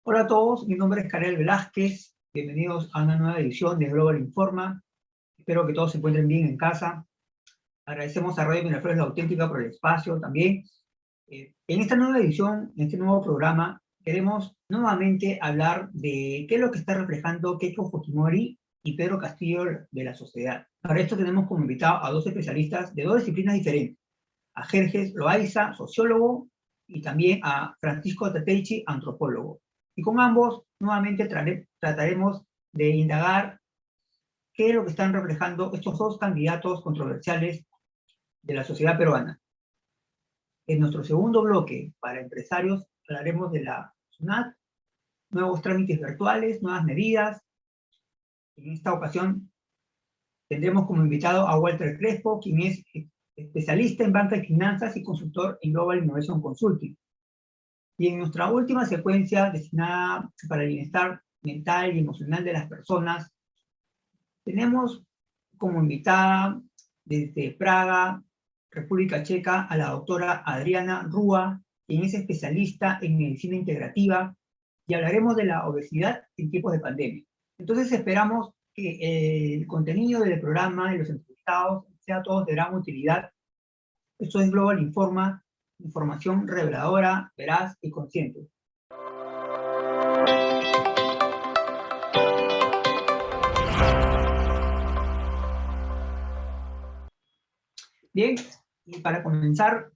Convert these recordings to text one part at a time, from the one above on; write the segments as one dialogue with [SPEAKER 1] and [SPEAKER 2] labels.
[SPEAKER 1] Hola a todos, mi nombre es Karel Velázquez. Bienvenidos a una nueva edición de Global Informa. Espero que todos se encuentren bien en casa. Agradecemos a Radio Miraflores La Auténtica por el espacio también. En esta nueva edición, en este nuevo programa, queremos nuevamente hablar de qué es lo que está reflejando Keiko Fujimori y Pedro Castillo de la sociedad. Para esto tenemos como invitado a dos especialistas de dos disciplinas diferentes, a Jerjes Loaiza, sociólogo, y también a Francisco Tateichi, antropólogo. Y con ambos, nuevamente trataremos de indagar qué es lo que están reflejando estos dos candidatos controversiales de la sociedad peruana. En nuestro segundo bloque, para empresarios, hablaremos de la SUNAT, nuevos trámites virtuales, nuevas medidas. En esta ocasión tendremos como invitado a Walter Crespo, quien es especialista en banca y finanzas y consultor en Global Innovation Consulting. Y en nuestra última secuencia destinada para el bienestar mental y emocional de las personas, tenemos como invitada desde Praga, República Checa, a la doctora Adriana Rúa, quien es especialista en medicina integrativa, y hablaremos de la obesidad en tiempos de pandemia. Entonces esperamos que el contenido del programa y los entrevistados sea todos de gran utilidad. Esto es Global Informa, información reveladora, veraz y consciente. Bien, y para comenzar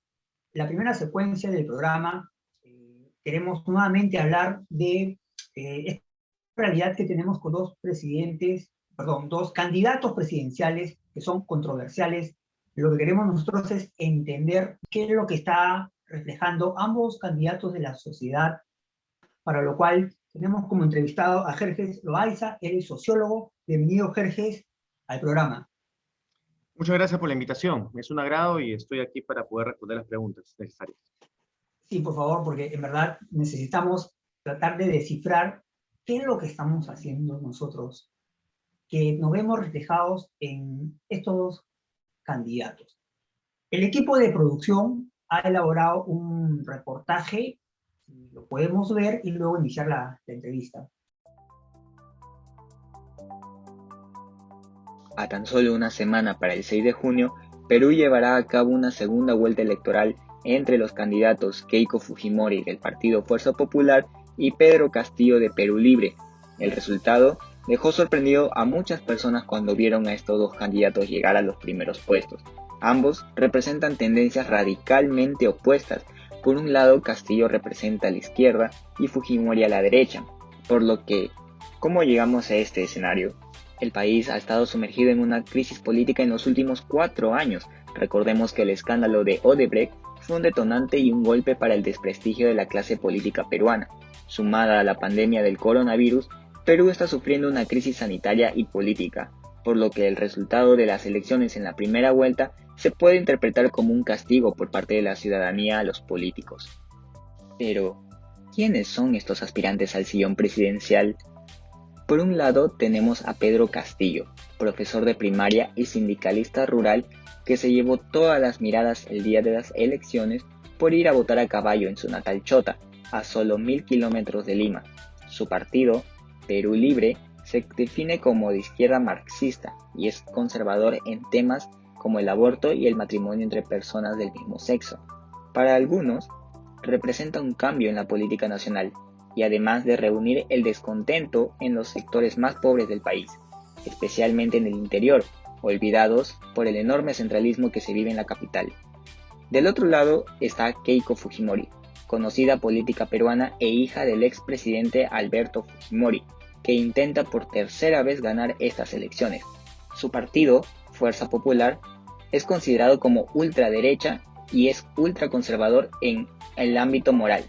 [SPEAKER 1] la primera secuencia del programa, queremos nuevamente hablar de esta realidad que tenemos con dos candidatos presidenciales que son controversiales. Lo que queremos nosotros es entender qué es lo que está reflejando ambos candidatos de la sociedad, para lo cual tenemos como entrevistado a Jerjes Loaiza, él es sociólogo. Bienvenido, Jerjes, al programa.
[SPEAKER 2] Muchas gracias por la invitación. Es un agrado y estoy aquí para poder responder las preguntas necesarias.
[SPEAKER 1] Sí, por favor, porque en verdad necesitamos tratar de descifrar qué es lo que estamos haciendo nosotros, que nos vemos reflejados en estos dos candidatos. El equipo de producción ha elaborado un reportaje, lo podemos ver y luego iniciar la entrevista.
[SPEAKER 3] A tan solo una semana para el 6 de junio, Perú llevará a cabo una segunda vuelta electoral entre los candidatos Keiko Fujimori del Partido Fuerza Popular y Pedro Castillo de Perú Libre. El resultado dejó sorprendido a muchas personas cuando vieron a estos dos candidatos llegar a los primeros puestos. Ambos representan tendencias radicalmente opuestas. Por un lado, Castillo representa a la izquierda y Fujimori a la derecha, por lo que, ¿cómo llegamos a este escenario? El país ha estado sumergido en una crisis política en los últimos 4 años. Recordemos que el escándalo de Odebrecht fue un detonante y un golpe para el desprestigio de la clase política peruana. Sumada a la pandemia del coronavirus, Perú está sufriendo una crisis sanitaria y política, por lo que el resultado de las elecciones en la primera vuelta se puede interpretar como un castigo por parte de la ciudadanía a los políticos. Pero, ¿quiénes son estos aspirantes al sillón presidencial? Por un lado tenemos a Pedro Castillo, profesor de primaria y sindicalista rural que se llevó todas las miradas el día de las elecciones por ir a votar a caballo en su natal Chota, a solo 1000 kilómetros de Lima. Su partido, Perú Libre, se define como de izquierda marxista y es conservador en temas como el aborto y el matrimonio entre personas del mismo sexo. Para algunos, representa un cambio en la política nacional, y además de reunir el descontento en los sectores más pobres del país, especialmente en el interior, olvidados por el enorme centralismo que se vive en la capital. Del otro lado está Keiko Fujimori, conocida política peruana e hija del expresidente Alberto Fujimori, que intenta por tercera vez ganar estas elecciones. Su partido, Fuerza Popular, es considerado como ultraderecha y es ultraconservador en el ámbito moral.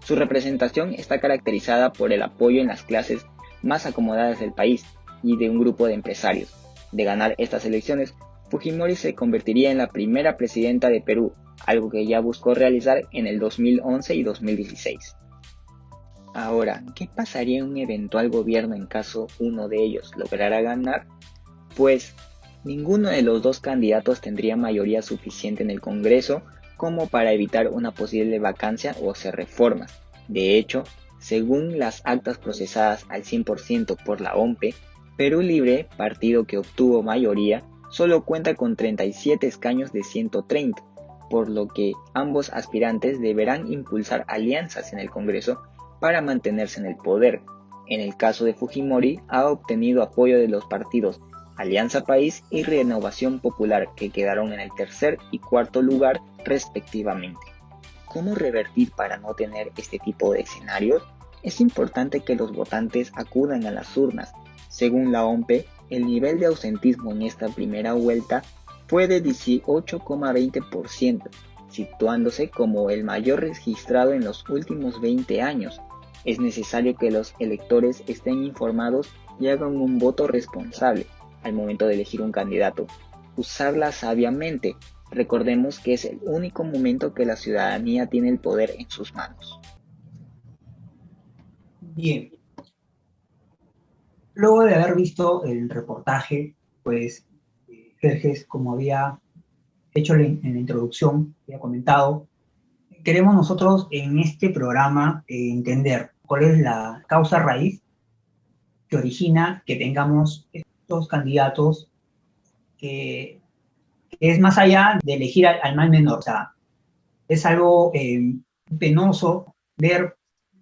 [SPEAKER 3] Su representación está caracterizada por el apoyo en las clases más acomodadas del país y de un grupo de empresarios. De ganar estas elecciones, Fujimori se convertiría en la primera presidenta de Perú, algo que ya buscó realizar en el 2011 y 2016. Ahora, ¿qué pasaría en un eventual gobierno en caso uno de ellos lograra ganar? Pues ninguno de los dos candidatos tendría mayoría suficiente en el Congreso como para evitar una posible vacancia o hacer reformas. De hecho, Según las actas procesadas al 100% por la OMPE, Perú Libre, partido que obtuvo mayoría, solo cuenta con 37 escaños de 130, por lo que ambos aspirantes deberán impulsar alianzas en el Congreso para mantenerse en el poder. En el caso de Fujimori, ha obtenido apoyo de los partidos Alianza País y Renovación Popular, que quedaron en el tercer y cuarto lugar respectivamente. ¿Cómo revertir para no tener este tipo de escenarios? Es importante que los votantes acudan a las urnas. Según la OMPE, el nivel de ausentismo en esta primera vuelta fue de 18,20%, situándose como el mayor registrado en los últimos 20 años. Es necesario que los electores estén informados y hagan un voto responsable al momento de elegir un candidato. Usarla sabiamente. Recordemos que es el único momento que la ciudadanía tiene el poder en sus manos.
[SPEAKER 1] Bien. Luego de haber visto el reportaje, pues, Jerjes, como había hecho en la introducción, había comentado, queremos nosotros en este programa entender cuál es la causa raíz que origina que tengamos estos candidatos que es más allá de elegir al mal menor. O sea, es algo penoso ver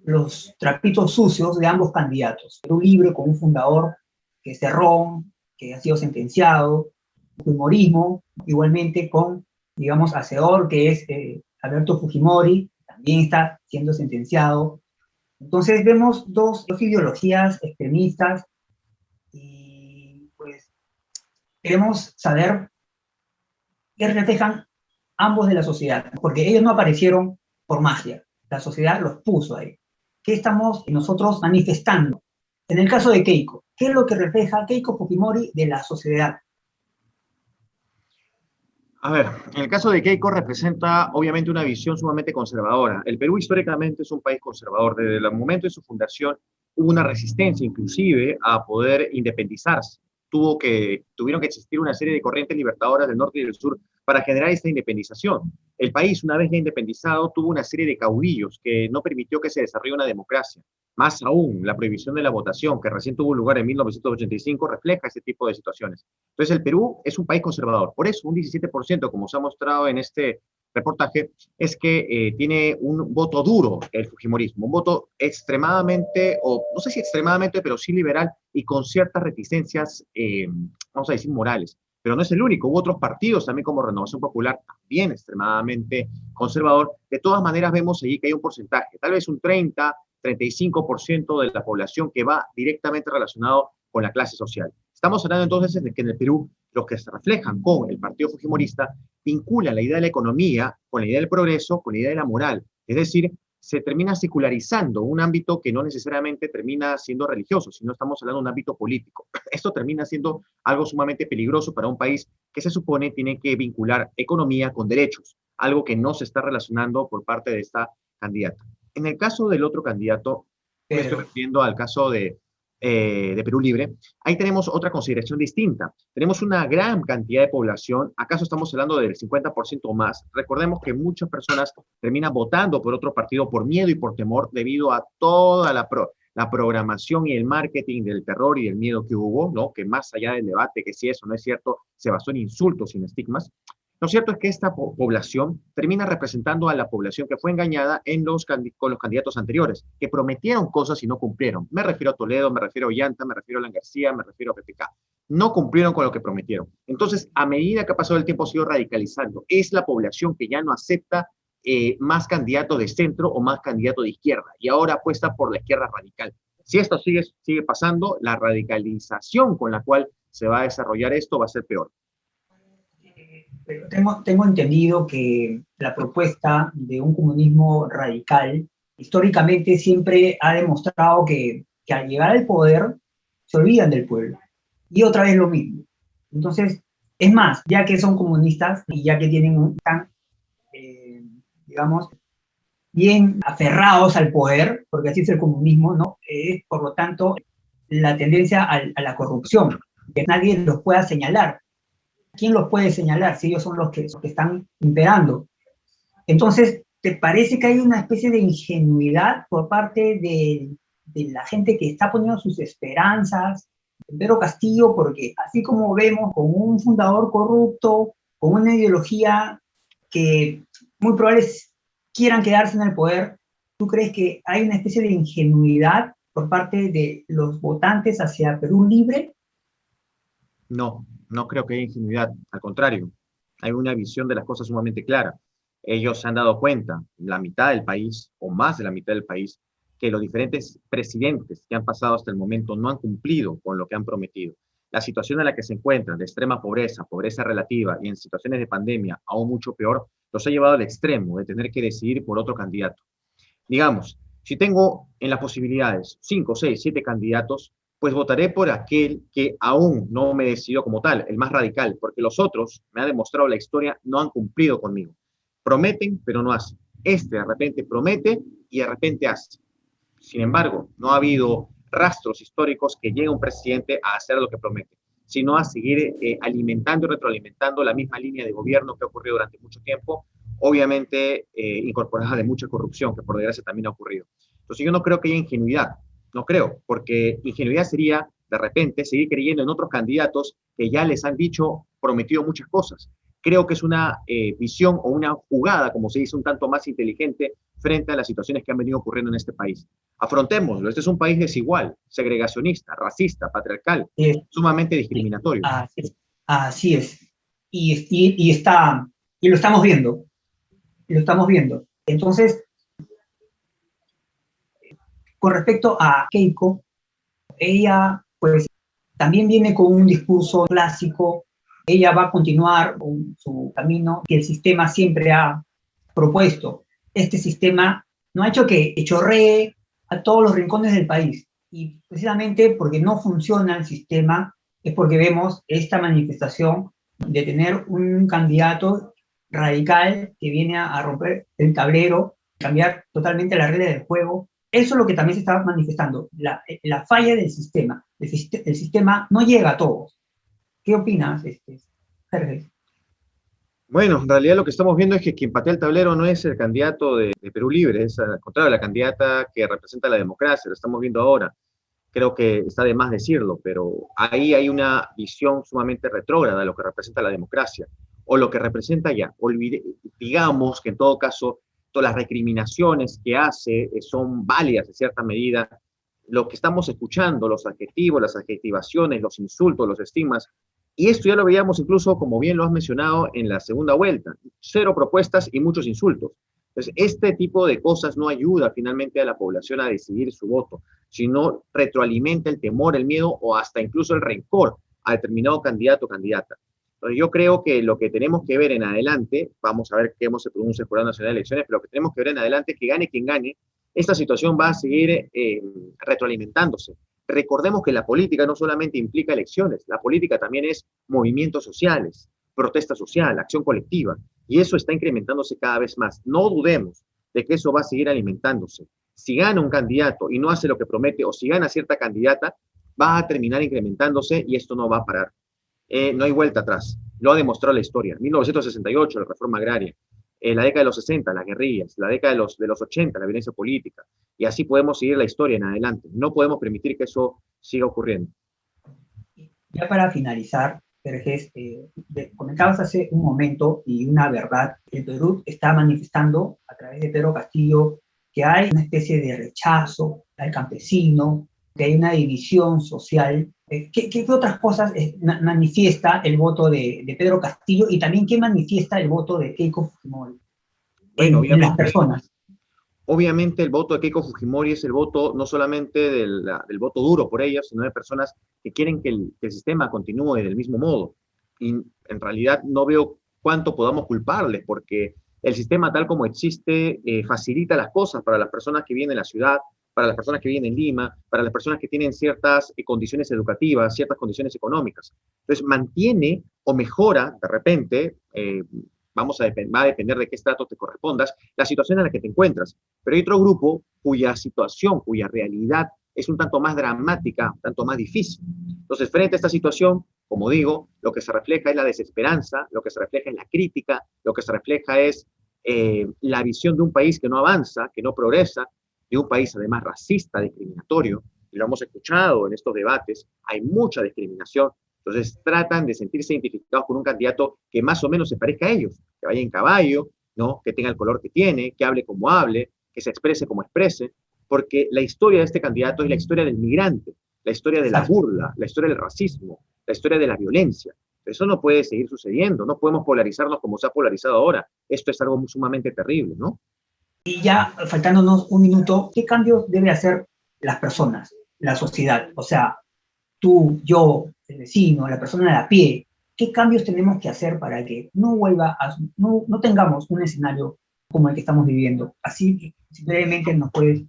[SPEAKER 1] los trapitos sucios de ambos candidatos. Perú Libre con un fundador que es Cerrón, que ha sido sentenciado, Fujimorismo, igualmente con, digamos, hacedor, que es Alberto Fujimori, también está siendo sentenciado. Entonces vemos dos ideologías extremistas y pues queremos saber qué reflejan ambos de la sociedad, porque ellos no aparecieron por magia, la sociedad los puso ahí. ¿Qué estamos nosotros manifestando? En el caso de Keiko, ¿qué es lo que refleja Keiko Fujimori de la sociedad?
[SPEAKER 2] A ver, en el caso de Keiko representa obviamente una visión sumamente conservadora. El Perú históricamente es un país conservador. Desde el momento de su fundación hubo una resistencia inclusive a poder independizarse. Tuvieron que existir una serie de corrientes libertadoras del norte y del sur para generar esta independización. El país, una vez ya independizado, tuvo una serie de caudillos que no permitió que se desarrolle una democracia. Más aún, la prohibición de la votación, que recién tuvo lugar en 1985, refleja este tipo de situaciones. Entonces, el Perú es un país conservador. Por eso, un 17%, como se ha mostrado en este reportaje, es que tiene un voto duro el fujimorismo, un voto extremadamente, o no sé si extremadamente, pero sí liberal y con ciertas reticencias, vamos a decir, morales. Pero no es el único, hubo otros partidos también como Renovación Popular, también extremadamente conservador. De todas maneras vemos allí que hay un porcentaje, tal vez un 35% de la población que va directamente relacionado con la clase social. Estamos hablando entonces de que en el Perú los que se reflejan con el partido fujimorista vinculan la idea de la economía con la idea del progreso, con la idea de la moral. Es decir, se termina secularizando un ámbito que no necesariamente termina siendo religioso, sino estamos hablando de un ámbito político. Esto termina siendo algo sumamente peligroso para un país que se supone tiene que vincular economía con derechos, algo que no se está relacionando por parte de esta candidata. En el caso del otro candidato, me estoy refiriendo al caso de Perú Libre, ahí tenemos otra consideración distinta. Tenemos una gran cantidad de población, acaso estamos hablando del 50% o más. Recordemos que muchas personas terminan votando por otro partido por miedo y por temor debido a toda la programación y el marketing del terror y del miedo que hubo, ¿no? Que más allá del debate, que si eso no es cierto, se basó en insultos y en estigmas. Lo cierto es que esta población termina representando a la población que fue engañada con los candidatos anteriores, que prometieron cosas y no cumplieron. Me refiero a Toledo, me refiero a Ollanta, me refiero a Alan García, me refiero a PPK. No cumplieron con lo que prometieron. Entonces, a medida que ha pasado el tiempo, ha sido radicalizando. Es la población que ya no acepta más candidatos de centro o más candidatos de izquierda, y ahora apuesta por la izquierda radical. Si esto sigue pasando, la radicalización con la cual se va a desarrollar esto va a ser peor.
[SPEAKER 1] Pero tengo entendido que la propuesta de un comunismo radical históricamente siempre ha demostrado que al llegar al poder se olvidan del pueblo. Y otra vez lo mismo. Entonces, es más, ya que son comunistas y ya que están, digamos, bien aferrados al poder, porque así es el comunismo, ¿no? Por lo tanto, la tendencia a la corrupción, que nadie los pueda señalar. ¿Quién los puede señalar si ellos son los que están imperando? Entonces, ¿te parece que hay una especie de ingenuidad por parte de la gente que está poniendo sus esperanzas en Pedro Castillo? Porque así como vemos con un fundador corrupto, con una ideología que muy probable quieran quedarse en el poder, ¿tú crees que hay una especie de ingenuidad por parte de los votantes hacia Perú Libre?
[SPEAKER 2] No, no creo que haya ingenuidad, al contrario, hay una visión de las cosas sumamente clara. Ellos se han dado cuenta, la mitad del país, o más de la mitad del país, que los diferentes presidentes que han pasado hasta el momento no han cumplido con lo que han prometido. La situación en la que se encuentran, de extrema pobreza, pobreza relativa y en situaciones de pandemia aún mucho peor, los ha llevado al extremo de tener que decidir por otro candidato. Digamos, si tengo en las posibilidades 5, 6, 7 candidatos, pues votaré por aquel que aún no me decidió como tal, el más radical, porque los otros, me ha demostrado la historia, no han cumplido conmigo. Prometen, pero no hacen. Este de repente promete y de repente hace. Sin embargo, no ha habido rastros históricos que llegue un presidente a hacer lo que promete, sino a seguir alimentando y retroalimentando la misma línea de gobierno que ha ocurrido durante mucho tiempo, obviamente incorporada de mucha corrupción, que por desgracia también ha ocurrido. Entonces yo no creo que haya ingenuidad, no creo, porque ingenuidad sería de repente seguir creyendo en otros candidatos que ya les han dicho, prometido muchas cosas. Creo que es una visión o una jugada, como se dice, un tanto más inteligente frente a las situaciones que han venido ocurriendo en este país. Afrontémoslo, este es un país desigual, segregacionista, racista, patriarcal, sumamente discriminatorio.
[SPEAKER 1] Así es. Así es. Y lo estamos viendo, lo estamos viendo. Entonces, con respecto a Keiko, ella pues también viene con un discurso clásico. Ella va a continuar con su camino que el sistema siempre ha propuesto. Este sistema no ha hecho que chorree a todos los rincones del país. Y precisamente porque no funciona el sistema es porque vemos esta manifestación de tener un candidato radical que viene a romper el tablero, cambiar totalmente las reglas del juego. Eso es lo que también se está manifestando, la falla del sistema. El sistema no llega a todos. ¿Qué opinas, Sergio?
[SPEAKER 2] Bueno, en realidad lo que estamos viendo es que quien patea el tablero no es el candidato de Perú Libre, es al contrario, la candidata que representa la democracia, lo estamos viendo ahora. Creo que está de más decirlo, pero ahí hay una visión sumamente retrógrada de lo que representa la democracia, o lo que representa ya. Digamos que en todo caso, todas las recriminaciones que hace son válidas en cierta medida. Lo que estamos escuchando, los adjetivos, las adjetivaciones, los insultos, los estigmas, y esto ya lo veíamos incluso, como bien lo has mencionado, en la segunda vuelta. 0 propuestas y muchos insultos. Entonces, este tipo de cosas no ayuda finalmente a la población a decidir su voto, sino retroalimenta el temor, el miedo o hasta incluso el rencor a determinado candidato o candidata. Entonces, yo creo que lo que tenemos que ver en adelante, vamos a ver cómo se pronuncia el Jurado Nacional de Elecciones, pero lo que tenemos que ver en adelante es que gane quien gane, esta situación va a seguir retroalimentándose. Recordemos que la política no solamente implica elecciones, la política también es movimientos sociales, protesta social, acción colectiva, y eso está incrementándose cada vez más. No dudemos de que eso va a seguir alimentándose. Si gana un candidato y no hace lo que promete, o si gana cierta candidata, va a terminar incrementándose y esto no va a parar. No hay vuelta atrás, lo ha demostrado la historia. 1968, la reforma agraria, la década de los 60, las guerrillas, la década de los 80, la violencia política, y así podemos seguir la historia en adelante. No podemos permitir que eso siga ocurriendo.
[SPEAKER 1] Ya para finalizar, Vergés, comentabas hace un momento, y una verdad, el Perú está manifestando a través de Pedro Castillo que hay una especie de rechazo al campesino, que hay una división social. ¿Qué otras cosas manifiesta el voto de Pedro Castillo y también qué manifiesta el voto de Keiko Fujimori en las personas?
[SPEAKER 2] Obviamente el voto de Keiko Fujimori es el voto no solamente del voto duro por ella, sino de personas que quieren que el sistema continúe del mismo modo. Y en realidad no veo cuánto podamos culparles, porque el sistema tal como existe facilita las cosas para las personas que viven en la ciudad, para las personas que viven en Lima, para las personas que tienen ciertas condiciones educativas, ciertas condiciones económicas. Entonces mantiene o mejora de repente, va a depender de qué estrato te correspondas, la situación en la que te encuentras. Pero hay otro grupo cuya situación, cuya realidad es un tanto más dramática, un tanto más difícil. Entonces, frente a esta situación, como digo, lo que se refleja es la desesperanza, lo que se refleja es la crítica, lo que se refleja es la visión de un país que no avanza, que no progresa, de un país además racista, discriminatorio, y lo hemos escuchado en estos debates, hay mucha discriminación, entonces tratan de sentirse identificados con un candidato que más o menos se parezca a ellos, que vaya en caballo, ¿no? Que tenga el color que tiene, que hable como hable, que se exprese como exprese, porque la historia de este candidato es la historia del migrante, la historia de la burla, la historia del racismo, la historia de la violencia. Eso no puede seguir sucediendo, no podemos polarizarnos como se ha polarizado ahora. Esto es algo sumamente terrible, ¿no?
[SPEAKER 1] Y ya faltándonos un minuto, ¿qué cambios debe hacer las personas, la sociedad? O sea, tú, yo, el vecino, la persona de a pie, ¿qué cambios tenemos que hacer para que no tengamos un escenario como el que estamos viviendo? Así, brevemente nos puedes...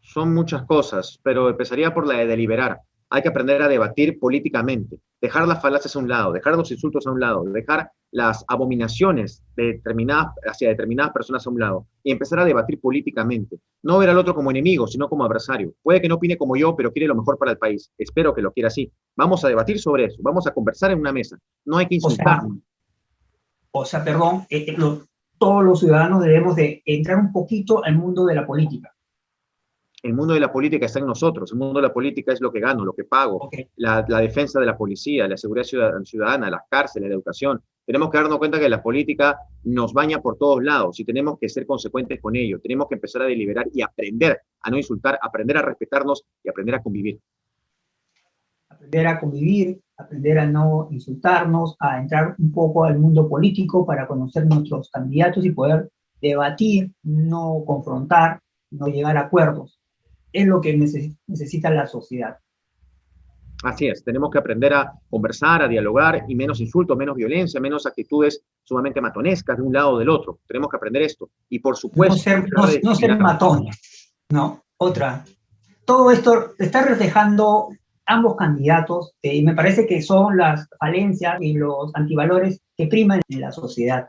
[SPEAKER 2] Son muchas cosas, pero empezaría por la de deliberar. Hay que aprender a debatir políticamente, dejar las falacias a un lado, dejar los insultos a un lado, dejar las abominaciones hacia determinadas personas a un lado y empezar a debatir políticamente. No ver al otro como enemigo, sino como adversario. Puede que no opine como yo, pero quiere lo mejor para el país. Espero que lo quiera así. Vamos a debatir sobre eso, vamos a conversar en una mesa. No hay que insultarnos.
[SPEAKER 1] Perdón, todos los ciudadanos debemos de entrar un poquito al mundo de la política.
[SPEAKER 2] El mundo de la política está en nosotros, el mundo de la política es lo que gano, lo que pago,
[SPEAKER 1] Okay.
[SPEAKER 2] la defensa de la policía, la seguridad ciudadana, las cárceles, la educación. Tenemos que darnos cuenta que la política nos baña por todos lados y tenemos que ser consecuentes con ello. Tenemos que empezar a deliberar y aprender a no insultar, aprender a respetarnos y aprender a convivir.
[SPEAKER 1] Aprender a convivir, aprender a no insultarnos, a entrar un poco al mundo político para conocer nuestros candidatos y poder debatir, no confrontar, no llegar a acuerdos. Es lo que necesita la sociedad.
[SPEAKER 2] Así es, tenemos que aprender a conversar, a dialogar y menos insultos, menos violencia, menos actitudes sumamente matonescas de un lado o del otro. Tenemos que aprender esto. Y por supuesto...
[SPEAKER 1] No ser matones, no. Otra. Todo esto está reflejando ambos candidatos y me parece que son las falencias y los antivalores que priman en la sociedad.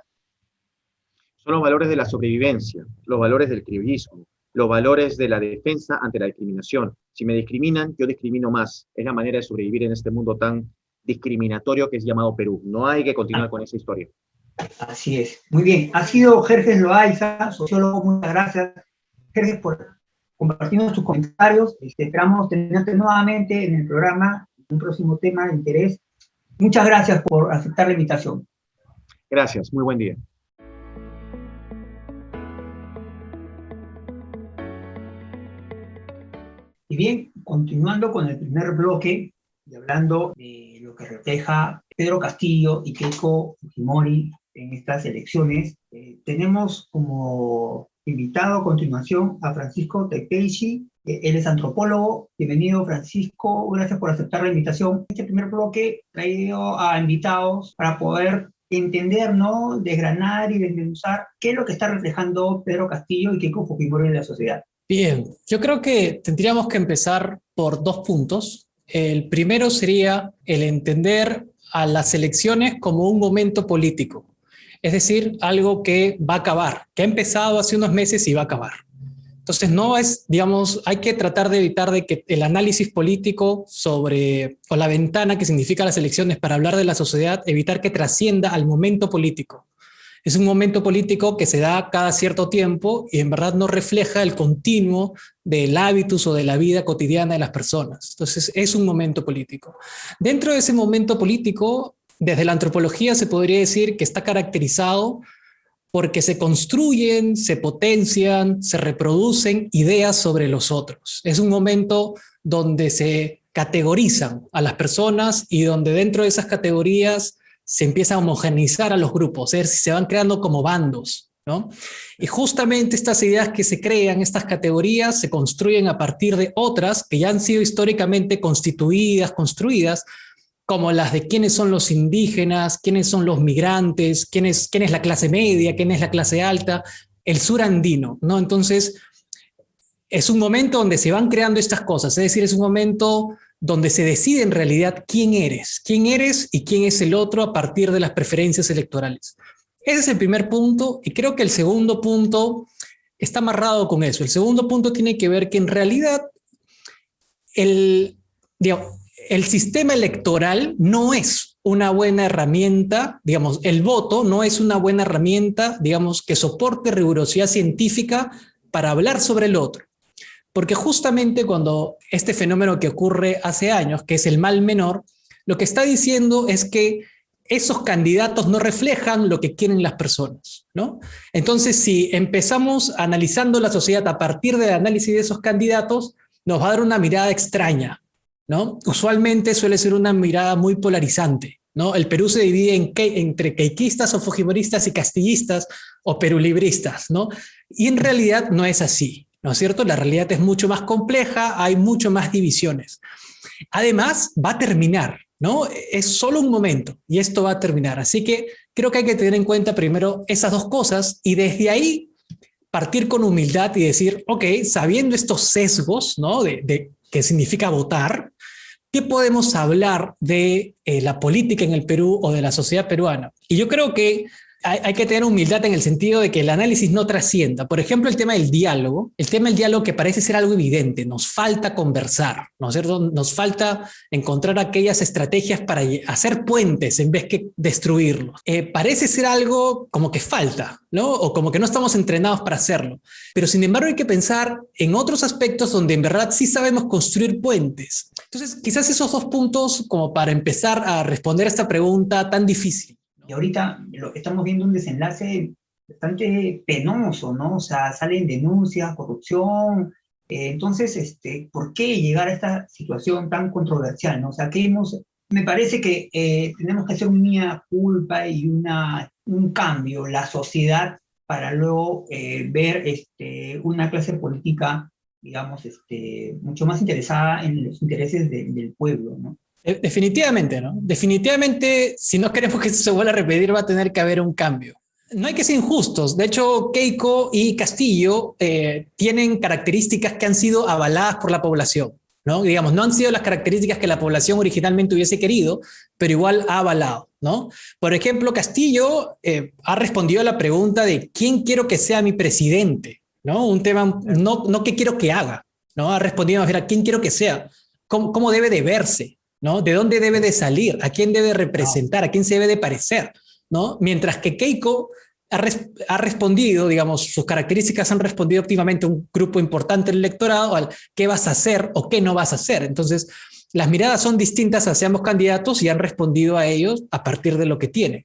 [SPEAKER 2] Son los valores de la sobrevivencia, los valores del criollismo, los valores de la defensa ante la discriminación. Si me discriminan, yo discrimino más. Es la manera de sobrevivir en este mundo tan discriminatorio que es llamado Perú. No hay que continuar con esa historia.
[SPEAKER 1] Así es. Muy bien. Ha sido Jerjes Loaiza, sociólogo. Muchas gracias, Jerjes, por compartirnos tus comentarios. Esperamos tenerte nuevamente en el programa, un próximo tema de interés. Muchas gracias por aceptar la invitación.
[SPEAKER 2] Gracias. Muy buen día.
[SPEAKER 1] Y bien, continuando con el primer bloque y hablando de lo que refleja Pedro Castillo y Keiko Fujimori en estas elecciones, tenemos como invitado a continuación a Francisco Tekeishi. Él es antropólogo. Bienvenido, Francisco. Gracias por aceptar la invitación. Este primer bloque traído a invitados para poder entender, ¿no? Desgranar y desmenuzar qué es lo que está reflejando Pedro Castillo y Keiko Fujimori en la sociedad.
[SPEAKER 4] Bien, yo creo que tendríamos que empezar por dos puntos. El primero sería el entender a las elecciones como un momento político, es decir, algo que va a acabar, que ha empezado hace unos meses y va a acabar. Entonces no es, digamos, hay que tratar de evitar de que el análisis político o la ventana que significa las elecciones para hablar de la sociedad, evitar que trascienda al momento político. Es un momento político que se da cada cierto tiempo y en verdad no refleja el continuo del hábitus o de la vida cotidiana de las personas. Entonces es un momento político. Dentro de ese momento político, desde la antropología se podría decir que está caracterizado porque se construyen, se potencian, se reproducen ideas sobre los otros. Es un momento donde se categorizan a las personas y donde dentro de esas categorías se empieza a homogeneizar a los grupos, es decir, se van creando como bandos, ¿no? Y justamente estas ideas que se crean, estas categorías, se construyen a partir de otras que ya han sido históricamente construidas, como las de quiénes son los indígenas, quiénes son los migrantes, quién es la clase media, quién es la clase alta, el sur andino, ¿no? Entonces, es un momento donde se van creando estas cosas, es decir, es un momento donde se decide en realidad quién eres y quién es el otro a partir de las preferencias electorales. Ese es el primer punto y creo que el segundo punto está amarrado con eso. El segundo punto tiene que ver que en realidad el sistema electoral no es una buena herramienta, digamos, el voto no es una buena herramienta, digamos, que soporte rigurosidad científica para hablar sobre el otro. Porque justamente cuando este fenómeno que ocurre hace años, que es el mal menor, lo que está diciendo es que esos candidatos no reflejan lo que quieren las personas, ¿no? Entonces, si empezamos analizando la sociedad a partir del análisis de esos candidatos, nos va a dar una mirada extraña, ¿no? Usualmente suele ser una mirada muy polarizante, ¿no? El Perú se divide entre queiquistas o fujimoristas y castillistas o perulibristas, ¿no? Y en realidad no es así, ¿no es cierto? La realidad es mucho más compleja, hay mucho más divisiones. Además, va a terminar, ¿no? Es solo un momento y esto va a terminar. Así que creo que hay que tener en cuenta primero esas dos cosas y desde ahí partir con humildad y decir, ok, sabiendo estos sesgos, ¿no? De qué significa votar, ¿qué podemos hablar de la política en el Perú o de la sociedad peruana? Y yo creo que hay que tener humildad en el sentido de que el análisis no trascienda. Por ejemplo, el tema del diálogo que parece ser algo evidente, nos falta conversar, ¿no es cierto? Nos falta encontrar aquellas estrategias para hacer puentes en vez que destruirlos. Parece ser algo como que falta, ¿no? O como que no estamos entrenados para hacerlo. Pero sin embargo hay que pensar en otros aspectos donde en verdad sí sabemos construir puentes. Entonces, quizás esos dos puntos como para empezar a responder a esta pregunta tan difícil.
[SPEAKER 1] Y ahorita estamos viendo un desenlace bastante penoso, ¿no? O sea, salen denuncias, corrupción. Entonces, ¿por qué llegar a esta situación tan controversial, ¿no? O sea, me parece que tenemos que hacer una culpa y un cambio, la sociedad, para luego ver una clase política, digamos, mucho más interesada en los intereses del pueblo, ¿no?
[SPEAKER 4] Definitivamente, ¿no? Definitivamente, si no queremos que esto se vuelva a repetir, va a tener que haber un cambio. No hay que ser injustos. De hecho, Keiko y Castillo tienen características que han sido avaladas por la población, ¿no? Digamos, no han sido las características que la población originalmente hubiese querido, pero igual ha avalado, ¿no? Por ejemplo, Castillo ha respondido a la pregunta de ¿quién quiero que sea mi presidente? ¿No? Un tema, no qué quiero que haga, ¿no? Ha respondido a quién quiero que sea, cómo debe de verse, ¿no? ¿De dónde debe de salir? ¿A quién debe representar? ¿A quién se debe de parecer? ¿No? Mientras que Keiko ha respondido, digamos, sus características han respondido óptimamente a un grupo importante del electorado al qué vas a hacer o qué no vas a hacer. Entonces, las miradas son distintas hacia ambos candidatos y han respondido a ellos a partir de lo que tienen.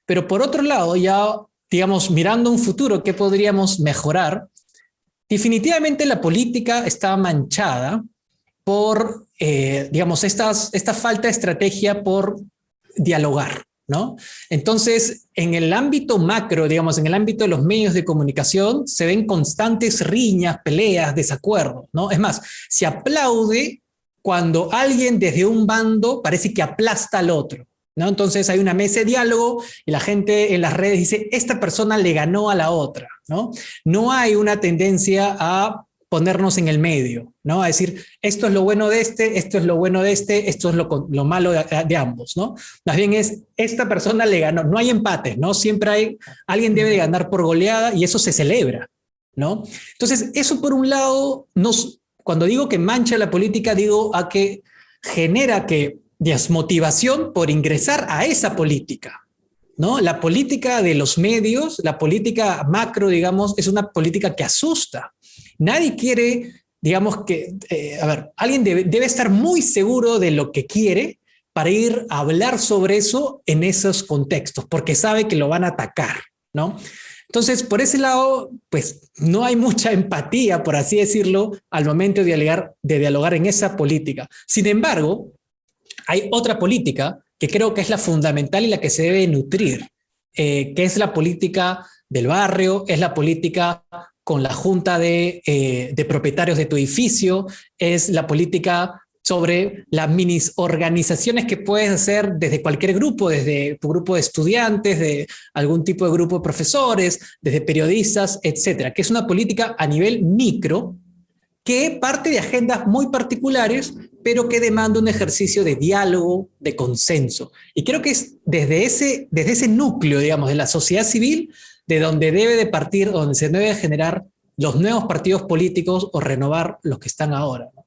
[SPEAKER 4] Pero por otro lado, ya, digamos, mirando un futuro, ¿qué podríamos mejorar? Definitivamente la política está manchada por, digamos, esta falta de estrategia por dialogar, ¿no? Entonces, en el ámbito macro, digamos, en el ámbito de los medios de comunicación, se ven constantes riñas, peleas, desacuerdos, ¿no? Es más, se aplaude cuando alguien desde un bando parece que aplasta al otro, ¿no? Entonces hay una mesa de diálogo y la gente en las redes dice, esta persona le ganó a la otra, ¿no? No hay una tendencia a ponernos en el medio, ¿no? A decir, esto es lo bueno de esto es lo bueno de esto es lo malo de ambos, ¿no? Más bien es, esta persona le ganó, no hay empates, ¿no? Siempre hay, alguien debe de ganar por goleada y eso se celebra, ¿no? Entonces, eso por un lado, cuando digo que mancha la política, digo a que genera que desmotivación por ingresar a esa política, ¿no? La política de los medios, la política macro, digamos, es una política que asusta. Nadie quiere, digamos que, alguien debe estar muy seguro de lo que quiere para ir a hablar sobre eso en esos contextos, porque sabe que lo van a atacar, ¿no? Entonces, por ese lado, pues no hay mucha empatía, por así decirlo, al momento de dialogar en esa política. Sin embargo, hay otra política que creo que es la fundamental y la que se debe nutrir, que es la política del barrio, es la política con la junta de propietarios de tu edificio, es la política sobre las mini organizaciones que puedes hacer desde cualquier grupo, desde tu grupo de estudiantes, de algún tipo de grupo de profesores, desde periodistas, etcétera, que es una política a nivel micro que parte de agendas muy particulares, pero que demanda un ejercicio de diálogo, de consenso. Y creo que es desde ese núcleo, digamos, de la sociedad civil, de donde debe de partir, donde se debe generar los nuevos partidos políticos o renovar los que están ahora, ¿no?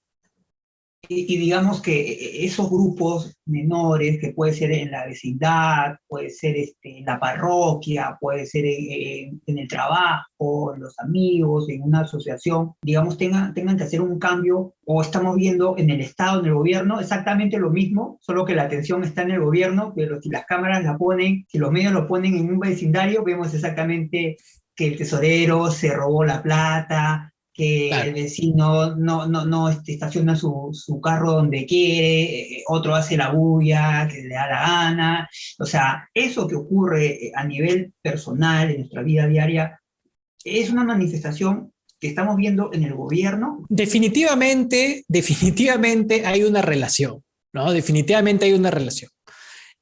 [SPEAKER 1] y digamos que esos grupos menores, que puede ser en la vecindad, puede ser en la parroquia, puede ser en el trabajo, en los amigos, en una asociación, digamos, tengan que hacer un cambio, o estamos viendo en el Estado, en el gobierno, exactamente lo mismo, solo que la atención está en el gobierno, pero si las cámaras la ponen, si los medios lo ponen en un vecindario, vemos exactamente que el tesorero se robó la plata, que el
[SPEAKER 4] Claro.
[SPEAKER 1] vecino no estaciona su carro donde quiere, otro hace la bulla, que le da la gana. O sea, eso que ocurre a nivel personal en nuestra vida diaria es una manifestación que estamos viendo en el gobierno.
[SPEAKER 4] Definitivamente hay una relación, ¿no? Definitivamente hay una relación.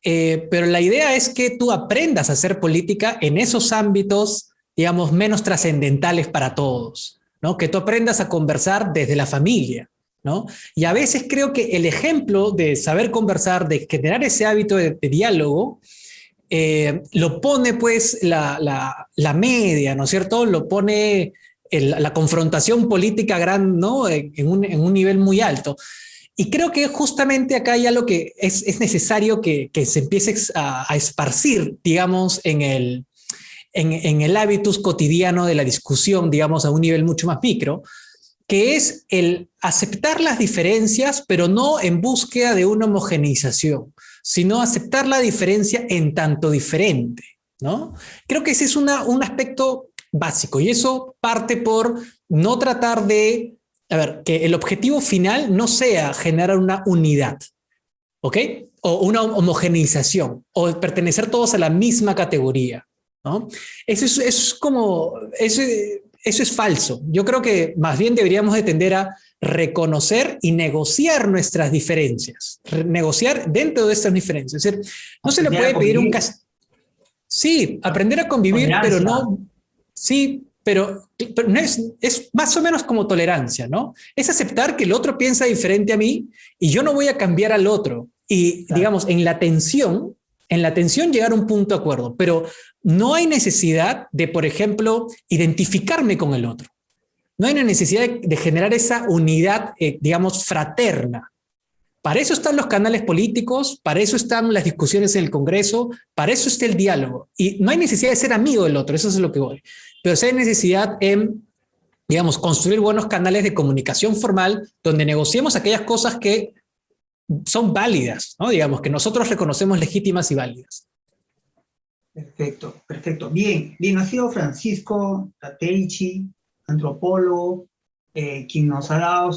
[SPEAKER 4] Pero la idea es que tú aprendas a hacer política en esos ámbitos, digamos, menos trascendentales para todos, ¿no? Que tú aprendas a conversar desde la familia, ¿no? Y a veces creo que el ejemplo de saber conversar, de generar ese hábito de diálogo, lo pone pues la media, ¿no es cierto? Lo pone la confrontación política gran, ¿no? En un nivel muy alto. Y creo que justamente acá hay algo que es necesario que se empiece a esparcir, digamos, en el hábitus cotidiano de la discusión, digamos, a un nivel mucho más micro, que es el aceptar las diferencias, pero no en búsqueda de una homogeneización, sino aceptar la diferencia en tanto diferente, ¿no? Creo que ese es un aspecto básico, y eso parte por no tratar de, a ver, que el objetivo final no sea generar una unidad, ¿ok? O una homogeneización, o pertenecer todos a la misma categoría, ¿no? Eso es falso. Yo creo que más bien deberíamos de tender a reconocer y negociar nuestras diferencias, negociar dentro de estas diferencias. Es decir, no se le
[SPEAKER 1] Aprender a
[SPEAKER 4] puede pedir un
[SPEAKER 1] convivir,
[SPEAKER 4] castigo. Sí, aprender a convivir, pero
[SPEAKER 1] tolerancia.
[SPEAKER 4] no, sí, pero no es más o menos como tolerancia, ¿no? Es aceptar que el otro piensa diferente a mí y yo no voy a cambiar al otro. Y
[SPEAKER 1] Claro.
[SPEAKER 4] digamos, en la tensión llegar a un punto de acuerdo, pero no hay necesidad de, por ejemplo, identificarme con el otro. No hay una necesidad de generar esa unidad, digamos, fraterna. Para eso están los canales políticos, para eso están las discusiones en el Congreso, para eso está el diálogo. Y no hay necesidad de ser amigo del otro, eso es lo que voy. Pero sí hay necesidad en, digamos, construir buenos canales de comunicación formal donde negociemos aquellas cosas que son válidas, ¿no? Digamos, que nosotros reconocemos legítimas y válidas.
[SPEAKER 1] Perfecto, perfecto. Bien, bien, ha sido Francisco Tateichi, antropólogo, quien nos ha dado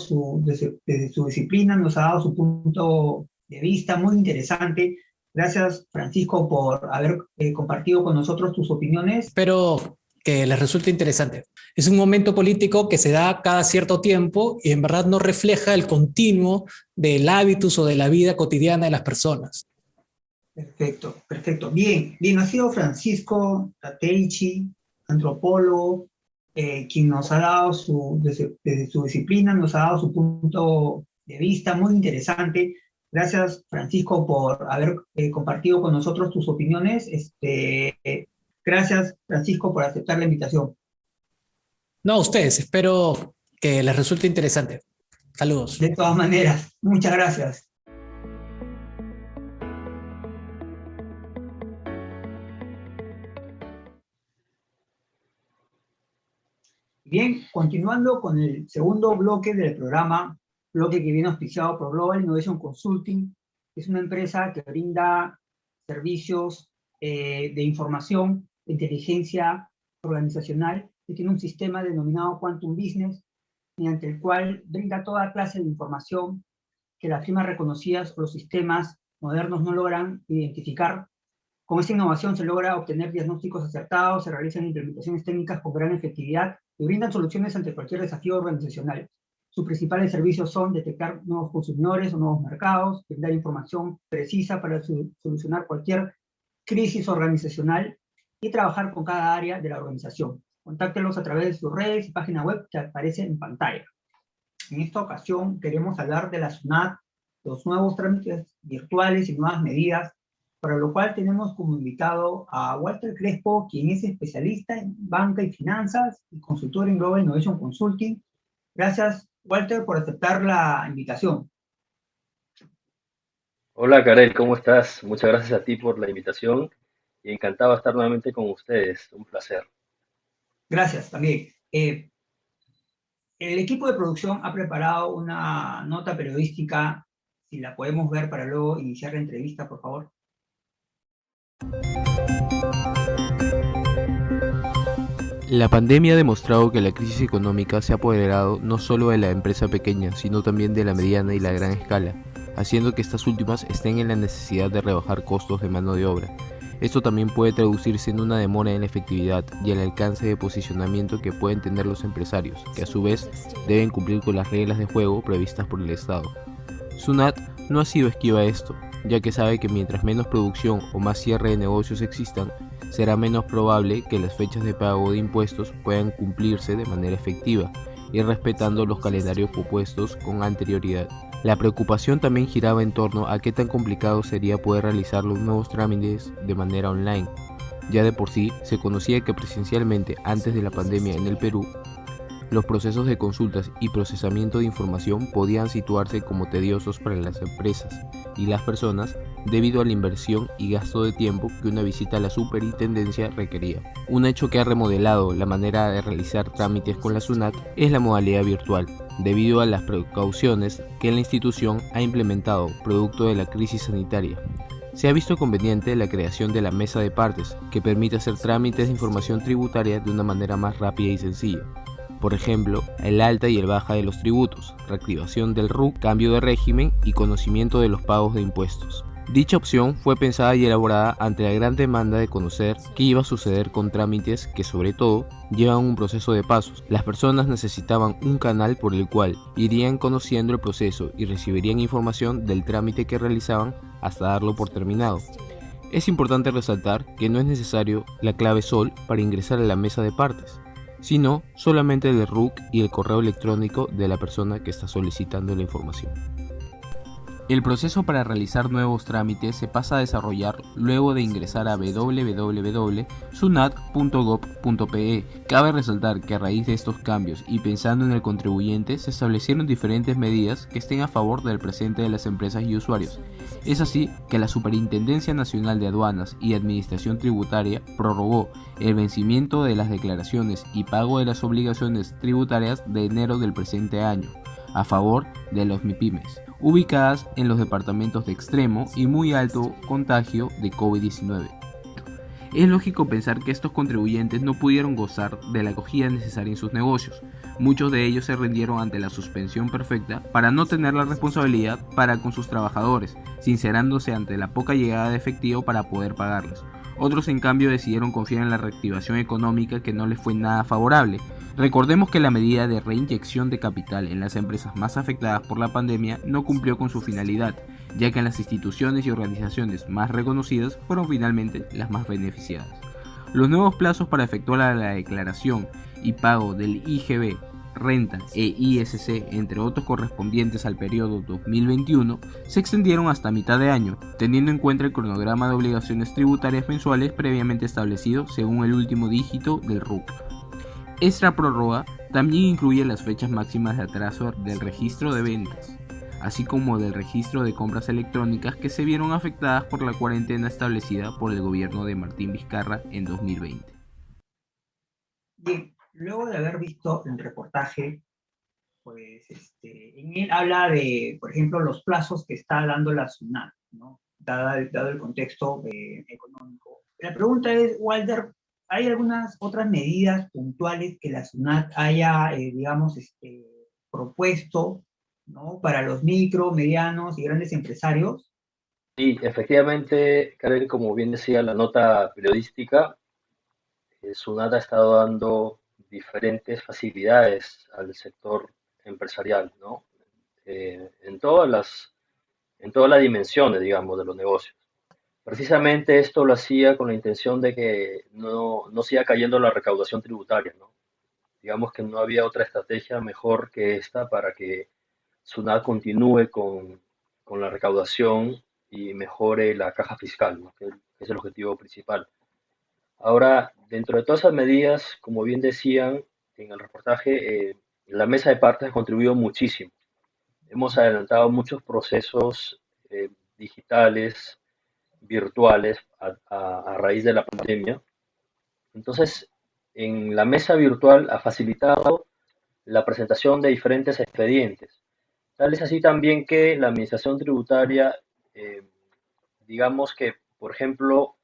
[SPEAKER 1] desde su disciplina, nos ha dado su punto de vista muy interesante. Gracias, Francisco, por haber compartido con nosotros tus opiniones.
[SPEAKER 4] Espero que les resulte interesante. Es un momento político que se da cada cierto tiempo y en verdad no refleja el continuo del hábitus o de la vida cotidiana de las personas.
[SPEAKER 1] Perfecto, perfecto. Bien, bien, ha sido Francisco Tateichi, antropólogo, quien nos ha dado desde su disciplina, nos ha dado su punto de vista muy interesante. Gracias, Francisco, por haber compartido con nosotros tus opiniones. Gracias, Francisco, por aceptar la invitación.
[SPEAKER 4] No, a ustedes, espero que les resulte interesante. Saludos.
[SPEAKER 1] De todas maneras, muchas gracias. Bien, continuando con el segundo bloque del programa, bloque que viene auspiciado por Global Innovation Consulting, que es una empresa que brinda servicios de información, de inteligencia organizacional, que tiene un sistema denominado Quantum Business, mediante el cual brinda toda clase de información que las firmas reconocidas o los sistemas modernos no logran identificar. Con esta innovación se logra obtener diagnósticos acertados, se realizan implementaciones técnicas con gran efectividad y brindan soluciones ante cualquier desafío organizacional. Sus principales servicios son detectar nuevos consumidores o nuevos mercados, brindar información precisa para solucionar cualquier crisis organizacional y trabajar con cada área de la organización. Contáctelos a través de sus redes y página web que aparece en pantalla. En esta ocasión queremos hablar de la SUNAT, los nuevos trámites virtuales y nuevas medidas, para lo cual tenemos como invitado a Walter Crespo, quien es especialista en banca y finanzas y consultor en Global Innovation Consulting. Gracias, Walter, por aceptar la invitación.
[SPEAKER 5] Hola Karel, ¿cómo estás? Muchas gracias a ti por la invitación y encantado de estar nuevamente con ustedes. Un placer.
[SPEAKER 1] Gracias también. El equipo de producción ha preparado una nota periodística, si la podemos ver para luego iniciar la entrevista, por favor.
[SPEAKER 6] La pandemia ha demostrado que la crisis económica se ha apoderado no solo de la empresa pequeña, sino también de la mediana y la gran escala, haciendo que estas últimas estén en la necesidad de rebajar costos de mano de obra. Esto también puede traducirse en una demora en la efectividad y el alcance de posicionamiento que pueden tener los empresarios, que a su vez deben cumplir con las reglas de juego previstas por el Estado. Sunat no ha sido esquiva a esto, ya que sabe que mientras menos producción o más cierre de negocios existan, será menos probable que las fechas de pago de impuestos puedan cumplirse de manera efectiva y respetando los calendarios propuestos con anterioridad. La preocupación también giraba en torno a qué tan complicado sería poder realizar los nuevos trámites de manera online. Ya de por sí se conocía que presencialmente antes de la pandemia en el Perú, los procesos de consultas y procesamiento de información podían situarse como tediosos para las empresas y las personas debido a la inversión y gasto de tiempo que una visita a la superintendencia requería. Un hecho que ha remodelado la manera de realizar trámites con la SUNAT es la modalidad virtual, debido a las precauciones que la institución ha implementado producto de la crisis sanitaria. Se ha visto conveniente la creación de la mesa de partes, que permite hacer trámites de información tributaria de una manera más rápida y sencilla. Por ejemplo, el alta y el baja de los tributos, reactivación del RUC, cambio de régimen y conocimiento de los pagos de impuestos. Dicha opción fue pensada y elaborada ante la gran demanda de conocer qué iba a suceder con trámites que sobre todo llevan un proceso de pasos. Las personas necesitaban un canal por el cual irían conociendo el proceso y recibirían información del trámite que realizaban hasta darlo por terminado. Es importante resaltar que no es necesario la clave SOL para ingresar a la mesa de partes, sino solamente el RUC y el correo electrónico de la persona que está solicitando la información. El proceso para realizar nuevos trámites se pasa a desarrollar luego de ingresar a www.sunat.gov.pe. Cabe resaltar que a raíz de estos cambios y pensando en el contribuyente se establecieron diferentes medidas que estén a favor del presente de las empresas y usuarios. Es así que la Superintendencia Nacional de Aduanas y Administración Tributaria prorrogó el vencimiento de las declaraciones y pago de las obligaciones tributarias de enero del presente año, a favor de los MIPYMES, ubicadas en los departamentos de extremo y muy alto contagio de COVID-19. Es lógico pensar que estos contribuyentes no pudieron gozar de la acogida necesaria en sus negocios. Muchos de ellos se rindieron ante la suspensión perfecta para no tener la responsabilidad para con sus trabajadores, sincerándose ante la poca llegada de efectivo para poder pagarles. Otros en cambio decidieron confiar en la reactivación económica que no les fue nada favorable. Recordemos que la medida de reinyección de capital en las empresas más afectadas por la pandemia no cumplió con su finalidad, ya que las instituciones y organizaciones más reconocidas fueron finalmente las más beneficiadas. Los nuevos plazos para efectuar la declaración y pago del IGB, renta e ISC, entre otros correspondientes al periodo 2021, se extendieron hasta mitad de año, teniendo en cuenta el cronograma de obligaciones tributarias mensuales previamente establecido según el último dígito del RUC. Esta prórroga también incluye las fechas máximas de atraso del registro de ventas, así como del registro de compras electrónicas que se vieron afectadas por la cuarentena establecida por el gobierno de Martín Vizcarra en 2020.
[SPEAKER 1] Bien, luego de haber visto el reportaje, pues en él habla de, por ejemplo, los plazos que está dando la SUNAT, ¿no? Dado el contexto económico. La pregunta es, Walter, ¿hay algunas otras medidas puntuales que la SUNAT haya, digamos, propuesto, ¿no? Para los micro, medianos y grandes empresarios?
[SPEAKER 5] Y efectivamente, Karel, como bien decía la nota periodística, SUNAT ha estado dando diferentes facilidades al sector empresarial, ¿no? En todas las dimensiones, digamos, de los negocios. Precisamente esto lo hacía con la intención de que no siga cayendo la recaudación tributaria, ¿no? Digamos que no había otra estrategia mejor que esta para que SUNAT continúe con la recaudación y mejore la caja fiscal, ¿no? Que es el objetivo principal. Ahora, dentro de todas esas medidas, como bien decían en el reportaje, la mesa de partes ha contribuido muchísimo. Hemos adelantado muchos procesos digitales, virtuales, a raíz de la pandemia. Entonces, en la mesa virtual ha facilitado la presentación de diferentes expedientes. Tal es así también que la administración tributaria, eh, digamos que, por ejemplo,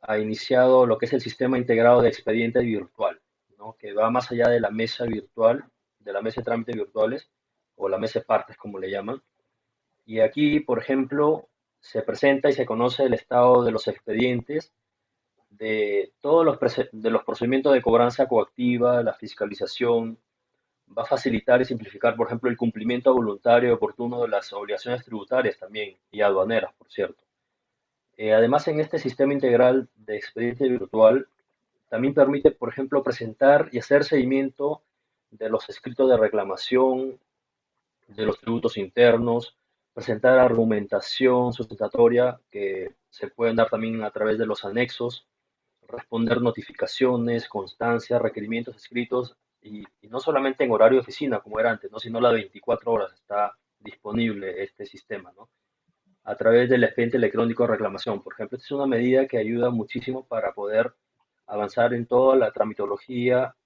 [SPEAKER 5] ha iniciado lo que es el sistema integrado de expediente virtual, ¿no? Que va más allá de la mesa virtual, de la mesa de trámites virtuales, o la mesa de partes, como le llaman. Y aquí, por ejemplo, se presenta y se conoce el estado de los expedientes, de todos de los procedimientos de cobranza coactiva, la fiscalización, va a facilitar y simplificar, por ejemplo, el cumplimiento voluntario y oportuno de las obligaciones tributarias también, y aduaneras, por cierto. Además, en este sistema integral de expediente virtual, también permite, por ejemplo, presentar y hacer seguimiento de los escritos de reclamación, de los tributos internos, presentar argumentación sustentatoria que se pueden dar también a través de los anexos, responder notificaciones, constancias, requerimientos escritos y no solamente en horario de oficina como era antes, ¿no? Sino las 24 horas está disponible este sistema, ¿no? A través del expediente electrónico de reclamación. Por ejemplo, esta es una medida que ayuda muchísimo para poder avanzar en toda la tramitología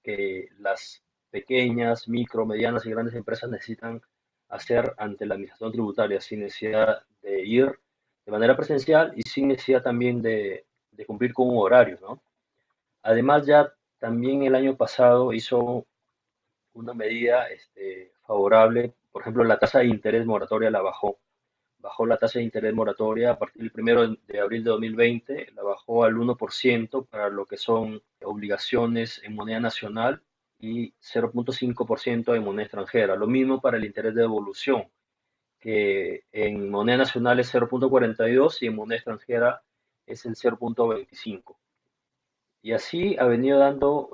[SPEAKER 5] que las pequeñas, micro, medianas y grandes empresas necesitan hacer ante la administración tributaria sin necesidad de ir de manera presencial y sin necesidad también de cumplir con un horario, ¿no? Además, ya también el año pasado hizo una medida favorable, por ejemplo, la tasa de interés moratoria la bajó la tasa de interés moratoria a partir del 1 de abril de 2020, la bajó al 1% para lo que son obligaciones en moneda nacional y 0,5% en moneda extranjera. Lo mismo para el interés de devolución, que en moneda nacional es 0,42 y en moneda extranjera es el 0,25. Y así ha venido dando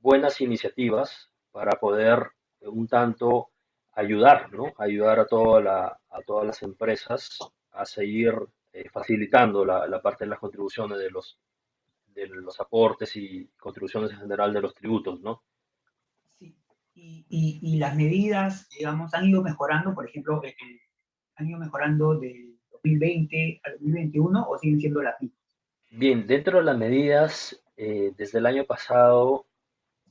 [SPEAKER 5] buenas iniciativas para poder un tanto ayudar, ¿no? Ayudar a todas las empresas a seguir facilitando la parte de las contribuciones de los aportes y contribuciones en general de los tributos, ¿no?
[SPEAKER 1] Sí. Y las medidas, digamos, han ido mejorando, por ejemplo, han ido mejorando del 2020 al 2021 o siguen siendo las mismas.
[SPEAKER 5] Bien, dentro de las medidas, desde el año pasado,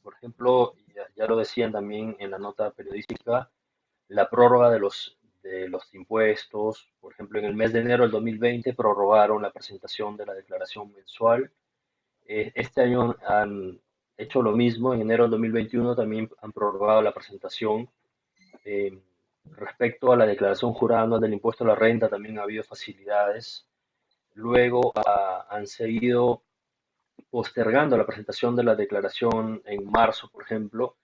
[SPEAKER 5] por ejemplo, ya lo decían también en la nota periodística, la prórroga de los impuestos. Por ejemplo, en el mes de enero del 2020 prorrogaron la presentación de la declaración mensual. Este año han hecho lo mismo. En enero del 2021 también han prorrogado la presentación. Eh, Respecto a la declaración jurada anual del impuesto a la renta, también ha habido facilidades. Luego han seguido postergando la presentación de la declaración en marzo, por ejemplo,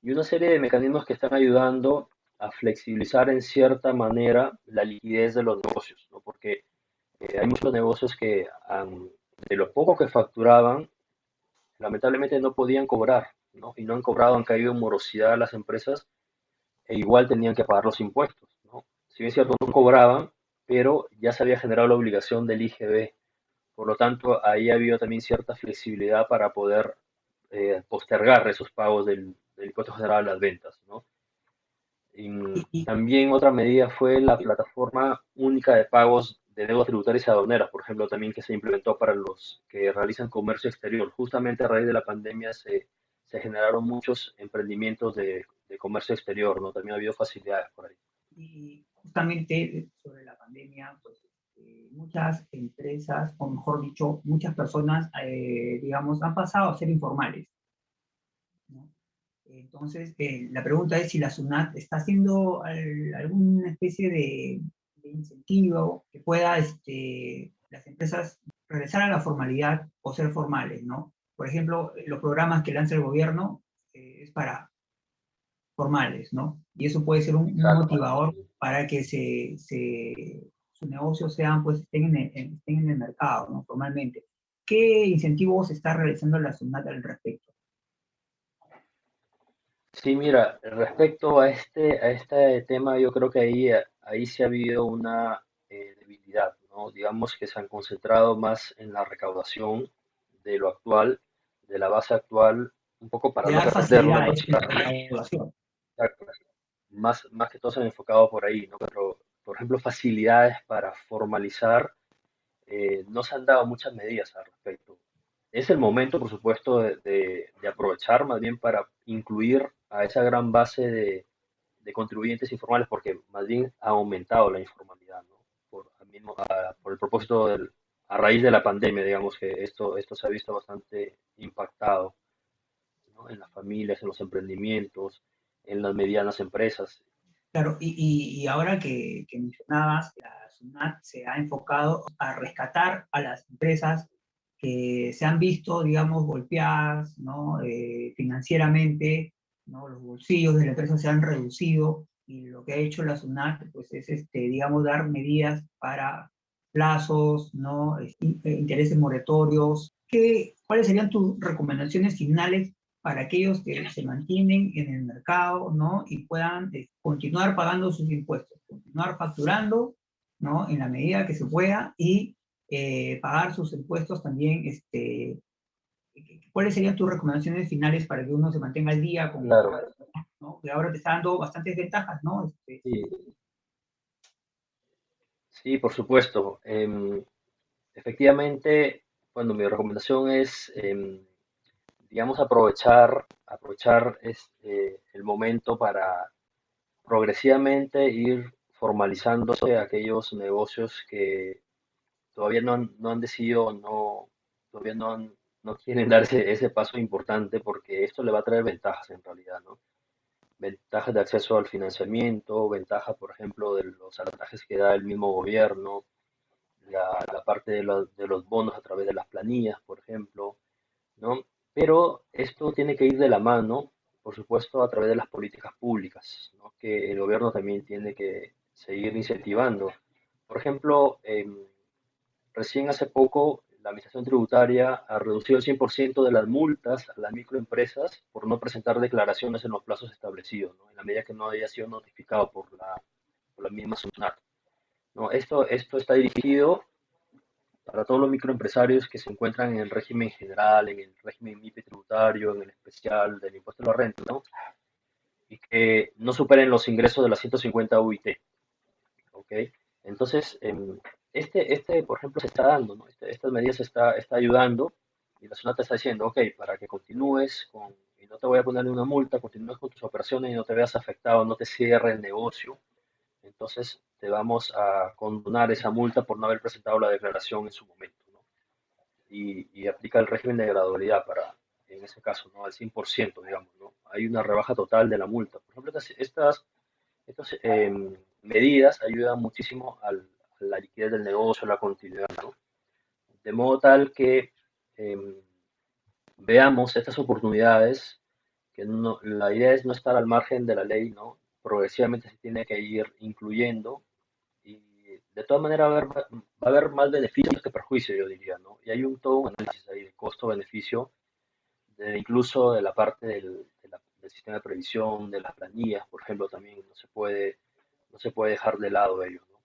[SPEAKER 5] y una serie de mecanismos que están ayudando a flexibilizar en cierta manera la liquidez de los negocios, ¿no? Porque hay muchos negocios que de lo poco que facturaban, lamentablemente no podían cobrar, ¿no? Y no han cobrado, han caído en morosidad a las empresas e igual tenían que pagar los impuestos, ¿no? Si bien es cierto, no cobraban, pero ya se había generado la obligación del IGB. Por lo tanto, ahí ha habido también cierta flexibilidad para poder postergar esos pagos del impuesto general a las ventas, ¿no? Y
[SPEAKER 1] Y
[SPEAKER 5] también otra medida fue la plataforma única de pagos de deudas tributarias y aduaneras, por ejemplo, también que se implementó para los que realizan comercio exterior. Justamente a raíz de la pandemia se generaron muchos emprendimientos de comercio exterior, ¿no? También ha habido facilidades por ahí.
[SPEAKER 1] y justamente sobre la pandemia, pues muchas empresas, o mejor dicho, muchas personas, digamos, han pasado a ser informales, ¿no? Entonces, la pregunta es si la SUNAT está haciendo alguna especie de incentivo que pueda las empresas regresar a la formalidad o ser formales, ¿no? Por ejemplo, los programas que lanza el gobierno es para formales, ¿no? Y eso puede ser un
[SPEAKER 5] Exacto.
[SPEAKER 1] motivador para que sus negocios sean, pues, estén en el mercado, ¿no? Formalmente. ¿Qué incentivos está realizando la SUNAT al respecto?
[SPEAKER 5] Sí, mira, respecto a este tema, yo creo que ahí sí ha habido una debilidad, ¿no? Digamos que se han concentrado más en la recaudación de lo actual, de la base actual, un poco para
[SPEAKER 1] De
[SPEAKER 5] no
[SPEAKER 1] dar
[SPEAKER 5] perderla, ¿no?
[SPEAKER 1] facilidades en la recaudación.
[SPEAKER 5] Exacto. Más que todo se han enfocado por ahí, ¿no? por ejemplo, facilidades para formalizar, no se han dado muchas medidas al respecto. Es el momento, por supuesto, de aprovechar más bien para incluir a esa gran base de contribuyentes informales, porque más bien ha aumentado la informalidad, ¿no? Por el propósito a raíz de la pandemia, digamos que esto se ha visto bastante impactado, ¿no? En las familias, en los emprendimientos, en las medianas empresas.
[SPEAKER 1] Claro, y ahora que mencionabas, la SUNAT se ha enfocado a rescatar a las empresas que se han visto, digamos, golpeadas, ¿no? Financieramente, ¿no? Los bolsillos de la empresa se han reducido y lo que ha hecho la SUNAT, pues, es, digamos, dar medidas para plazos, ¿no? Intereses moratorios. ¿Cuáles serían tus recomendaciones finales para aquellos que se mantienen en el mercado, ¿no? Y puedan continuar pagando sus impuestos, continuar facturando, ¿no? En la medida que se pueda y pagar sus impuestos también, ¿cuáles serían tus recomendaciones finales para que uno se mantenga al día con,
[SPEAKER 5] Claro,
[SPEAKER 1] ¿no? Que ahora te está dando bastantes ventajas, ¿no?
[SPEAKER 5] sí, sí, por supuesto. Efectivamente, bueno, mi recomendación es, digamos, aprovechar el momento para progresivamente ir formalizándose aquellos negocios que todavía no han decidido, todavía no quieren dar ese paso importante porque esto le va a traer ventajas en realidad, ¿no? Ventajas de acceso al financiamiento, ventajas, por ejemplo, de los avantajes que da el mismo gobierno, la parte de los bonos a través de las planillas, por ejemplo, ¿no? Pero esto tiene que ir de la mano, por supuesto, a través de las políticas públicas, ¿no? Que el gobierno también tiene que seguir incentivando. Por ejemplo, recién hace poco la Administración Tributaria ha reducido el 100% de las multas a las microempresas por no presentar declaraciones en los plazos establecidos, ¿no? En la medida que no haya sido notificado por la misma SUNAT, ¿no? Esto está dirigido para todos los microempresarios que se encuentran en el régimen general, en el régimen MIPE tributario, en el especial del impuesto a la renta, ¿no? Y que no superen los ingresos de las 150 UIT, ¿ok? Entonces, por ejemplo, se está dando, ¿no? Estas medidas está ayudando y la zona te está diciendo, ok, para que continúes y no te voy a poner una multa, continúes con tus operaciones y no te veas afectado, no te cierre el negocio, entonces te vamos a condonar esa multa por no haber presentado la declaración en su momento, ¿no? Y aplica el régimen de gradualidad en ese caso, ¿no? Al 100%, digamos, ¿no? Hay una rebaja total de la multa. Por ejemplo, estas medidas ayudan muchísimo a la liquidez del negocio, a la continuidad, ¿no? De modo tal que eh, veamos estas oportunidades, que la idea es no estar al margen de la ley, ¿no? Progresivamente se tiene que ir incluyendo y de todas maneras va a haber más beneficios que perjuicios, yo diría, ¿no? Y hay todo un análisis ahí de costo-beneficio, incluso de la parte del sistema de previsión, de las planillas, por ejemplo, también no se puede dejar de lado ello, ¿no?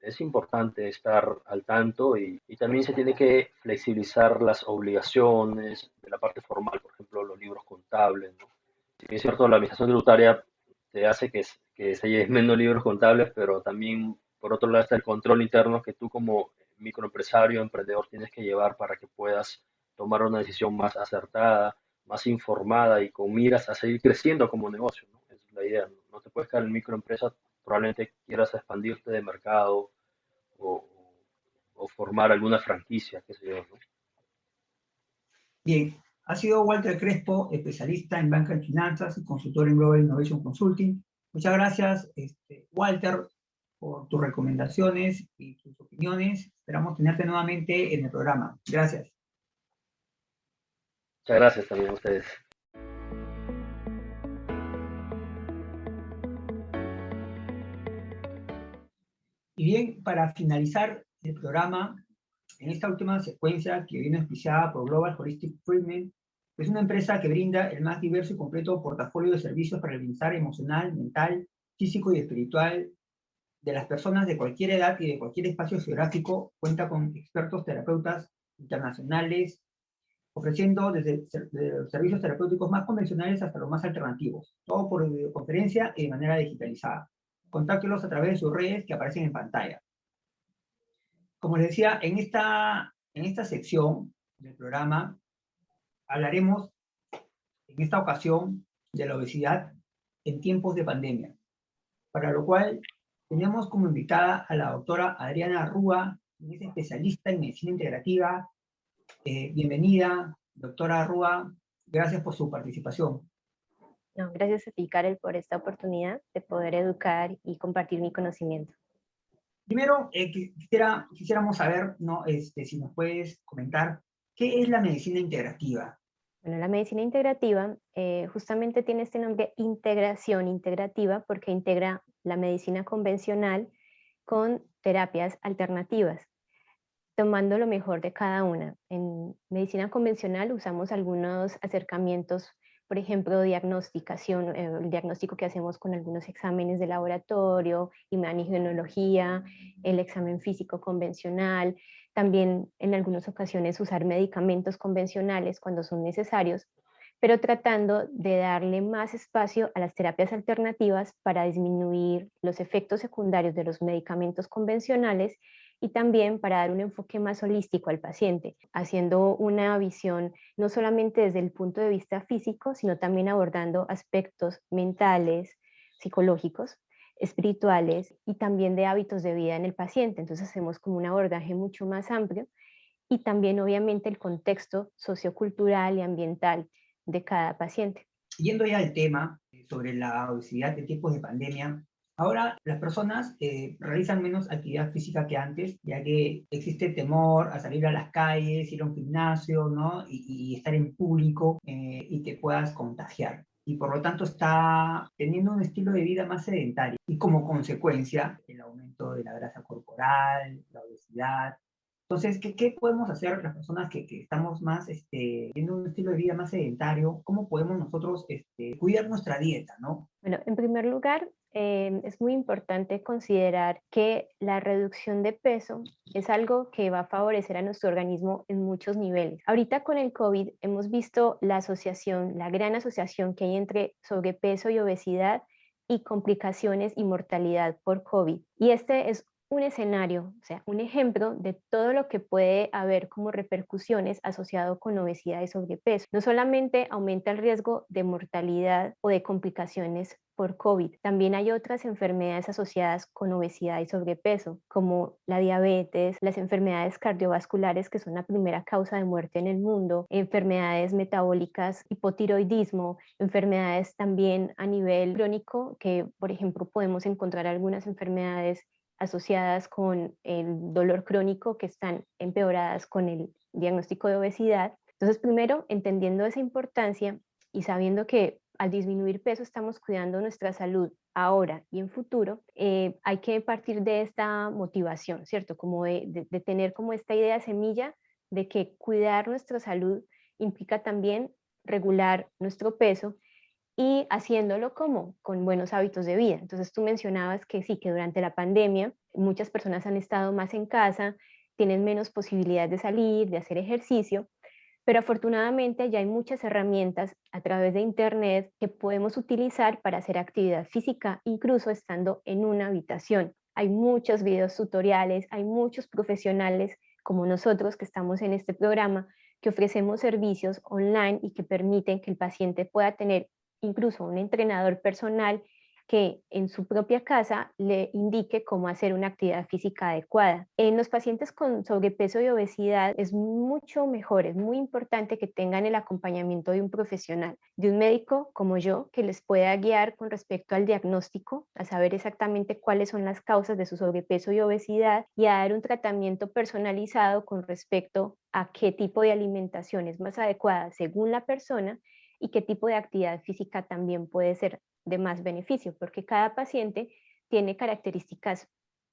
[SPEAKER 5] Es importante estar al tanto y también se tiene que flexibilizar las obligaciones de la parte formal, por ejemplo, los libros contables, ¿no? Si bien es cierto, la administración tributaria te hace que se lleven menos libros contables, pero también, por otro lado, está el control interno que tú como microempresario, emprendedor, tienes que llevar para que puedas tomar una decisión más acertada, más informada y con miras a seguir creciendo como negocio, ¿no? Esa es la idea, ¿no? No te puedes quedar en microempresa, probablemente quieras expandirte de mercado o, o formar alguna franquicia, qué sé yo, ¿no?
[SPEAKER 1] Bien, ha sido Walter Crespo, especialista en banca y finanzas y consultor en Global Innovation Consulting. Muchas gracias, Walter, por tus recomendaciones y tus opiniones. Esperamos tenerte nuevamente en el programa. Gracias.
[SPEAKER 5] Muchas gracias también a ustedes.
[SPEAKER 1] Y bien, para finalizar el programa, en esta última secuencia que viene auspiciada por Global Holistic Treatment, es una empresa que brinda el más diverso y completo portafolio de servicios para el bienestar emocional, mental, físico y espiritual de las personas de cualquier edad y de cualquier espacio geográfico. Cuenta con expertos terapeutas internacionales, ofreciendo desde los servicios terapéuticos más convencionales hasta los más alternativos, todo por videoconferencia y de manera digitalizada. contáctelos a través de sus redes que aparecen en pantalla. Como les decía, en esta sección del programa hablaremos en esta ocasión de la obesidad en tiempos de pandemia, para lo cual tenemos como invitada a la doctora Adriana Rúa, quien es especialista en medicina integrativa. Bienvenida, doctora Rúa, gracias por su participación.
[SPEAKER 7] No, gracias a ti, Karel, por esta oportunidad de poder educar y compartir mi conocimiento.
[SPEAKER 1] Primero, quisiéramos saber, ¿no? Si nos puedes comentar, ¿qué es la medicina integrativa?
[SPEAKER 7] Bueno, la medicina integrativa justamente tiene este nombre integración integrativa porque integra la medicina convencional con terapias alternativas, tomando lo mejor de cada una. En medicina convencional usamos algunos acercamientos, por ejemplo, diagnosticación, el diagnóstico que hacemos con algunos exámenes de laboratorio, imagenología, el examen físico convencional, también en algunas ocasiones usar medicamentos convencionales cuando son necesarios, pero tratando de darle más espacio a las terapias alternativas para disminuir los efectos secundarios de los medicamentos convencionales y también para dar un enfoque más holístico al paciente, haciendo una visión no solamente desde el punto de vista físico, sino también abordando aspectos mentales, psicológicos, espirituales y también de hábitos de vida en el paciente. Entonces hacemos como un abordaje mucho más amplio y también obviamente el contexto sociocultural y ambiental de cada paciente.
[SPEAKER 1] Yendo ya al tema sobre la obesidad en tiempos de pandemia, ahora las personas realizan menos actividad física que antes, ya que existe temor a salir a las calles, ir a un gimnasio, ¿no? Y estar en público y te puedas contagiar. Y por lo tanto está teniendo un estilo de vida más sedentario. Y como consecuencia, el aumento de la grasa corporal, la obesidad. Entonces, ¿qué podemos hacer las personas que estamos más teniendo un estilo de vida más sedentario? ¿Cómo podemos nosotros cuidar nuestra dieta, ¿no?
[SPEAKER 7] Bueno, en primer lugar, es muy importante considerar que la reducción de peso es algo que va a favorecer a nuestro organismo en muchos niveles. Ahorita con el COVID hemos visto la asociación, la gran asociación que hay entre sobrepeso y obesidad y complicaciones y mortalidad por COVID. Y este es un escenario, o sea, un ejemplo de todo lo que puede haber como repercusiones asociado con obesidad y sobrepeso. No solamente aumenta el riesgo de mortalidad o de complicaciones por COVID, también hay otras enfermedades asociadas con obesidad y sobrepeso, como la diabetes, las enfermedades cardiovasculares, que son la primera causa de muerte en el mundo, enfermedades metabólicas, hipotiroidismo, enfermedades también a nivel crónico, que por ejemplo podemos encontrar algunas enfermedades asociadas con el dolor crónico que están empeoradas con el diagnóstico de obesidad. Entonces, primero, entendiendo esa importancia y sabiendo que al disminuir peso estamos cuidando nuestra salud ahora y en futuro, hay que partir de esta motivación, ¿cierto? Como de tener como esta idea semilla de que cuidar nuestra salud implica también regular nuestro peso y haciéndolo como con buenos hábitos de vida. Entonces tú mencionabas que sí, que durante la pandemia muchas personas han estado más en casa, tienen menos posibilidades de salir, de hacer ejercicio, pero afortunadamente ya hay muchas herramientas a través de Internet que podemos utilizar para hacer actividad física, incluso estando en una habitación. Hay muchos videos tutoriales, hay muchos profesionales como nosotros que estamos en este programa que ofrecemos servicios online y que permiten que el paciente pueda tener incluso un entrenador personal que en su propia casa le indique cómo hacer una actividad física adecuada. En los pacientes con sobrepeso y obesidad es mucho mejor, es muy importante que tengan el acompañamiento de un profesional, de un médico como yo, que les pueda guiar con respecto al diagnóstico, a saber exactamente cuáles son las causas de su sobrepeso y obesidad y a dar un tratamiento personalizado con respecto a qué tipo de alimentación es más adecuada según la persona y qué tipo de actividad física también puede ser de más beneficio, porque cada paciente tiene características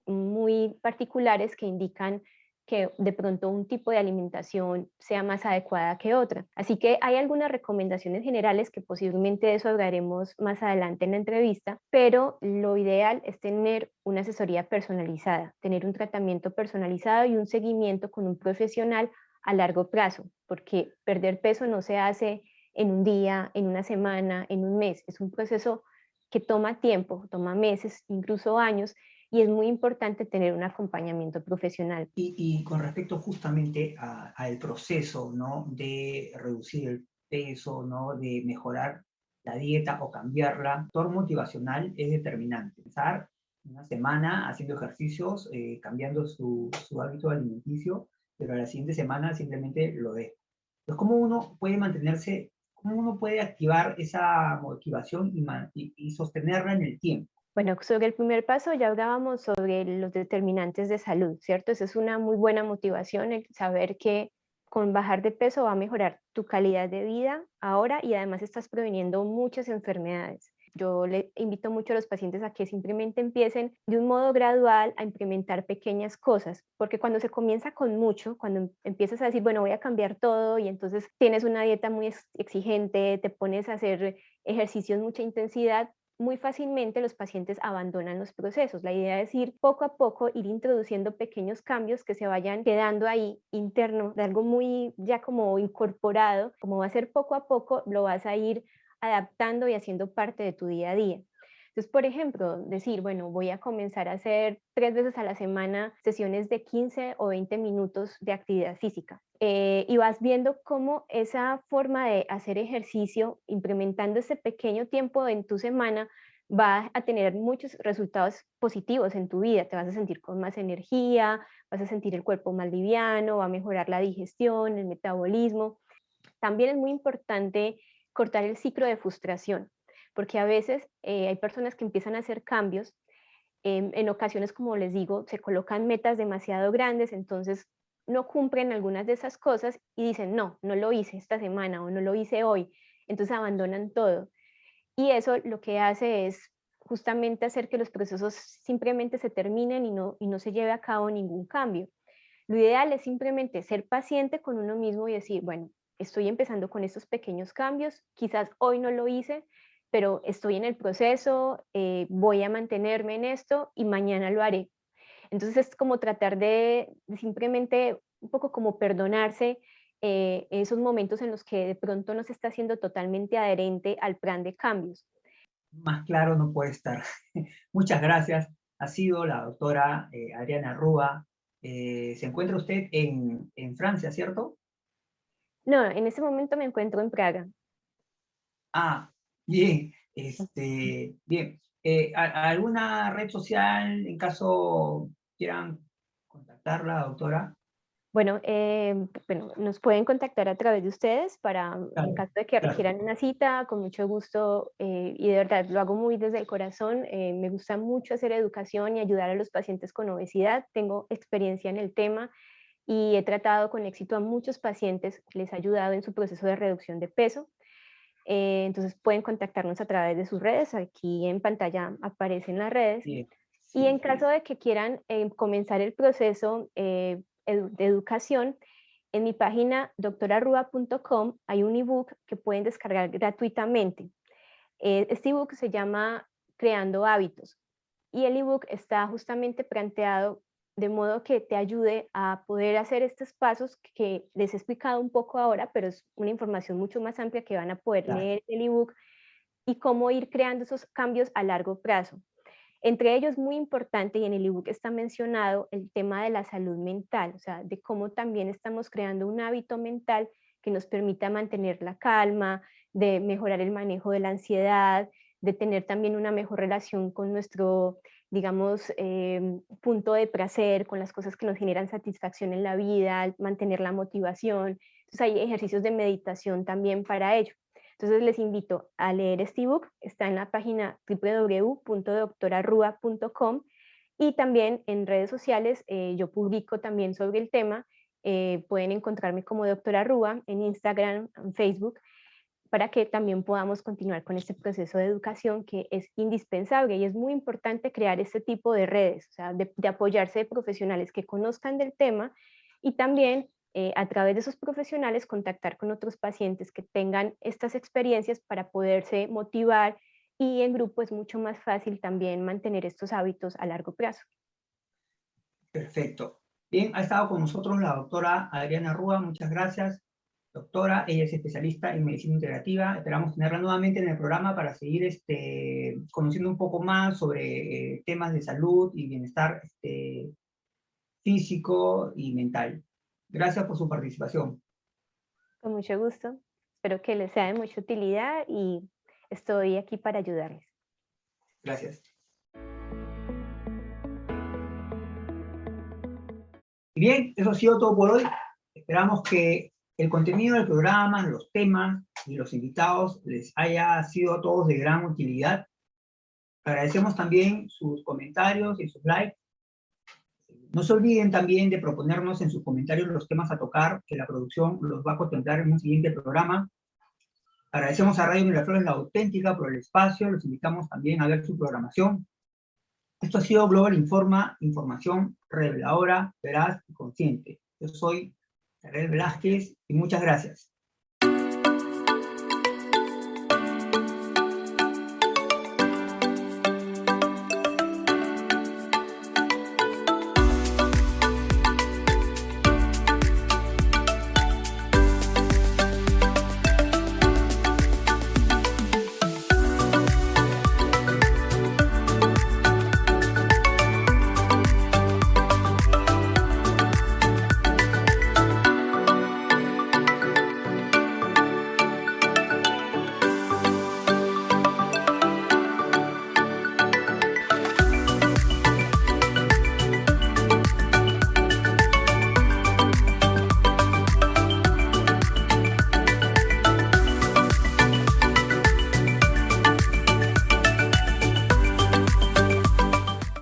[SPEAKER 7] muy particulares que indican que de pronto un tipo de alimentación sea más adecuada que otra. Así que hay algunas recomendaciones generales que posiblemente de eso hablaremos más adelante en la entrevista, pero lo ideal es tener una asesoría personalizada, tener un tratamiento personalizado y un seguimiento con un profesional a largo plazo, porque perder peso no se hace en un día, en una semana, en un mes. Es un proceso que toma tiempo, toma meses, incluso años, y es muy importante tener un acompañamiento profesional.
[SPEAKER 1] Y con respecto justamente al proceso, ¿no?, de reducir el peso, ¿no?, de mejorar la dieta o cambiarla, el factor motivacional es determinante. Empezar una semana haciendo ejercicios, cambiando su hábito alimenticio, pero a la siguiente semana simplemente lo deja. Entonces, ¿cómo uno puede mantenerse, cómo uno puede activar esa motivación y sostenerla en el tiempo?
[SPEAKER 7] Bueno, sobre el primer paso ya hablábamos sobre los determinantes de salud, ¿cierto? Esa es una muy buena motivación, el saber que con bajar de peso va a mejorar tu calidad de vida ahora y además estás previniendo muchas enfermedades. Yo le invito mucho a los pacientes a que simplemente empiecen de un modo gradual a implementar pequeñas cosas, porque cuando se comienza con mucho, cuando empiezas a decir, bueno, voy a cambiar todo y entonces tienes una dieta muy exigente, te pones a hacer ejercicios mucha intensidad, muy fácilmente los pacientes abandonan los procesos. La idea es ir poco a poco, ir introduciendo pequeños cambios que se vayan quedando ahí interno, de algo muy ya como incorporado, como va a ser poco a poco, lo vas a ir adaptando y haciendo parte de tu día a día. Entonces, por ejemplo, decir, bueno, voy a comenzar a hacer 3 veces a la semana sesiones de 15 o 20 minutos de actividad física. Y vas viendo cómo esa forma de hacer ejercicio, implementando ese pequeño tiempo en tu semana, va a tener muchos resultados positivos en tu vida. Te vas a sentir con más energía, vas a sentir el cuerpo más liviano, va a mejorar la digestión, el metabolismo. También es muy importante cortar el ciclo de frustración, porque a veces hay personas que empiezan a hacer cambios, en ocasiones, como les digo, se colocan metas demasiado grandes, entonces no cumplen algunas de esas cosas y dicen, no, no lo hice esta semana o no lo hice hoy, entonces abandonan todo. Y eso lo que hace es justamente hacer que los procesos simplemente se terminen y no se lleve a cabo ningún cambio. Lo ideal es simplemente ser paciente con uno mismo y decir, bueno, estoy empezando con estos pequeños cambios, quizás hoy no lo hice, pero estoy en el proceso, voy a mantenerme en esto y mañana lo haré. Entonces es como tratar de simplemente un poco como perdonarse esos momentos en los que de pronto no se está siendo totalmente adherente al plan de cambios.
[SPEAKER 1] Más claro no puede estar. Muchas gracias. Ha sido la doctora Adriana Rúa. Se encuentra usted en Francia, ¿cierto?
[SPEAKER 7] No, en este momento me encuentro en Praga.
[SPEAKER 1] Ah, bien. Bien. ¿Alguna red social en caso quieran contactarla, doctora?
[SPEAKER 7] Bueno, nos pueden contactar a través de ustedes para, en
[SPEAKER 1] Claro,
[SPEAKER 7] caso de que
[SPEAKER 1] claro.
[SPEAKER 7] requieran una cita, con mucho gusto, y de verdad lo hago muy desde el corazón. Me gusta mucho hacer educación y ayudar a los pacientes con obesidad. Tengo experiencia en el tema y he tratado con éxito a muchos pacientes, les he ayudado en su proceso de reducción de peso. Entonces pueden contactarnos a través de sus redes, aquí en pantalla aparecen las redes.
[SPEAKER 1] Bien.
[SPEAKER 7] Y en
[SPEAKER 1] Sí.
[SPEAKER 7] caso de que quieran comenzar el proceso de educación, en mi página doctorarrua.com hay un ebook que pueden descargar gratuitamente. Este ebook se llama Creando Hábitos y el ebook está justamente planteado de modo que te ayude a poder hacer estos pasos que les he explicado un poco ahora, pero es una información mucho más amplia que van a poder
[SPEAKER 1] Claro.
[SPEAKER 7] leer el ebook y cómo ir creando esos cambios a largo plazo. Entre ellos, muy importante, y en el ebook está mencionado el tema de la salud mental, o sea, de cómo también estamos creando un hábito mental que nos permita mantener la calma, de mejorar el manejo de la ansiedad, de tener también una mejor relación con nuestro, digamos, punto de placer, con las cosas que nos generan satisfacción en la vida, mantener la motivación. Entonces hay ejercicios de meditación también para ello. Entonces les invito a leer este ebook, está en la página www.doctorarrua.com y también en redes sociales yo publico también sobre el tema, pueden encontrarme como Doctora Rúa en Instagram, en Facebook, para que también podamos continuar con este proceso de educación que es indispensable y es muy importante crear este tipo de redes, o sea, de apoyarse de profesionales que conozcan del tema y también a través de esos profesionales contactar con otros pacientes que tengan estas experiencias para poderse motivar y en grupo es mucho más fácil también mantener estos hábitos a largo plazo.
[SPEAKER 1] Perfecto. Bien, ha estado con nosotros la doctora Adriana Rúa. Muchas gracias. doctora, ella es especialista en medicina integrativa. Esperamos tenerla nuevamente en el programa para seguir conociendo un poco más sobre temas de salud y bienestar físico y mental. Gracias por su participación.
[SPEAKER 7] Con mucho gusto. Espero que les sea de mucha utilidad y estoy aquí para ayudarles.
[SPEAKER 1] Gracias. Y bien, eso ha sido todo por hoy. Esperamos que el contenido del programa, los temas y los invitados les haya sido a todos de gran utilidad. Agradecemos también sus comentarios y sus likes. No se olviden también de proponernos en sus comentarios los temas a tocar, que la producción los va a contemplar en un siguiente programa. Agradecemos a Radio Miraflores La Auténtica por el espacio, los invitamos también a ver su programación. Esto ha sido Global Informa, información reveladora, veraz y consciente. Yo soy Ariel Velázquez y muchas gracias.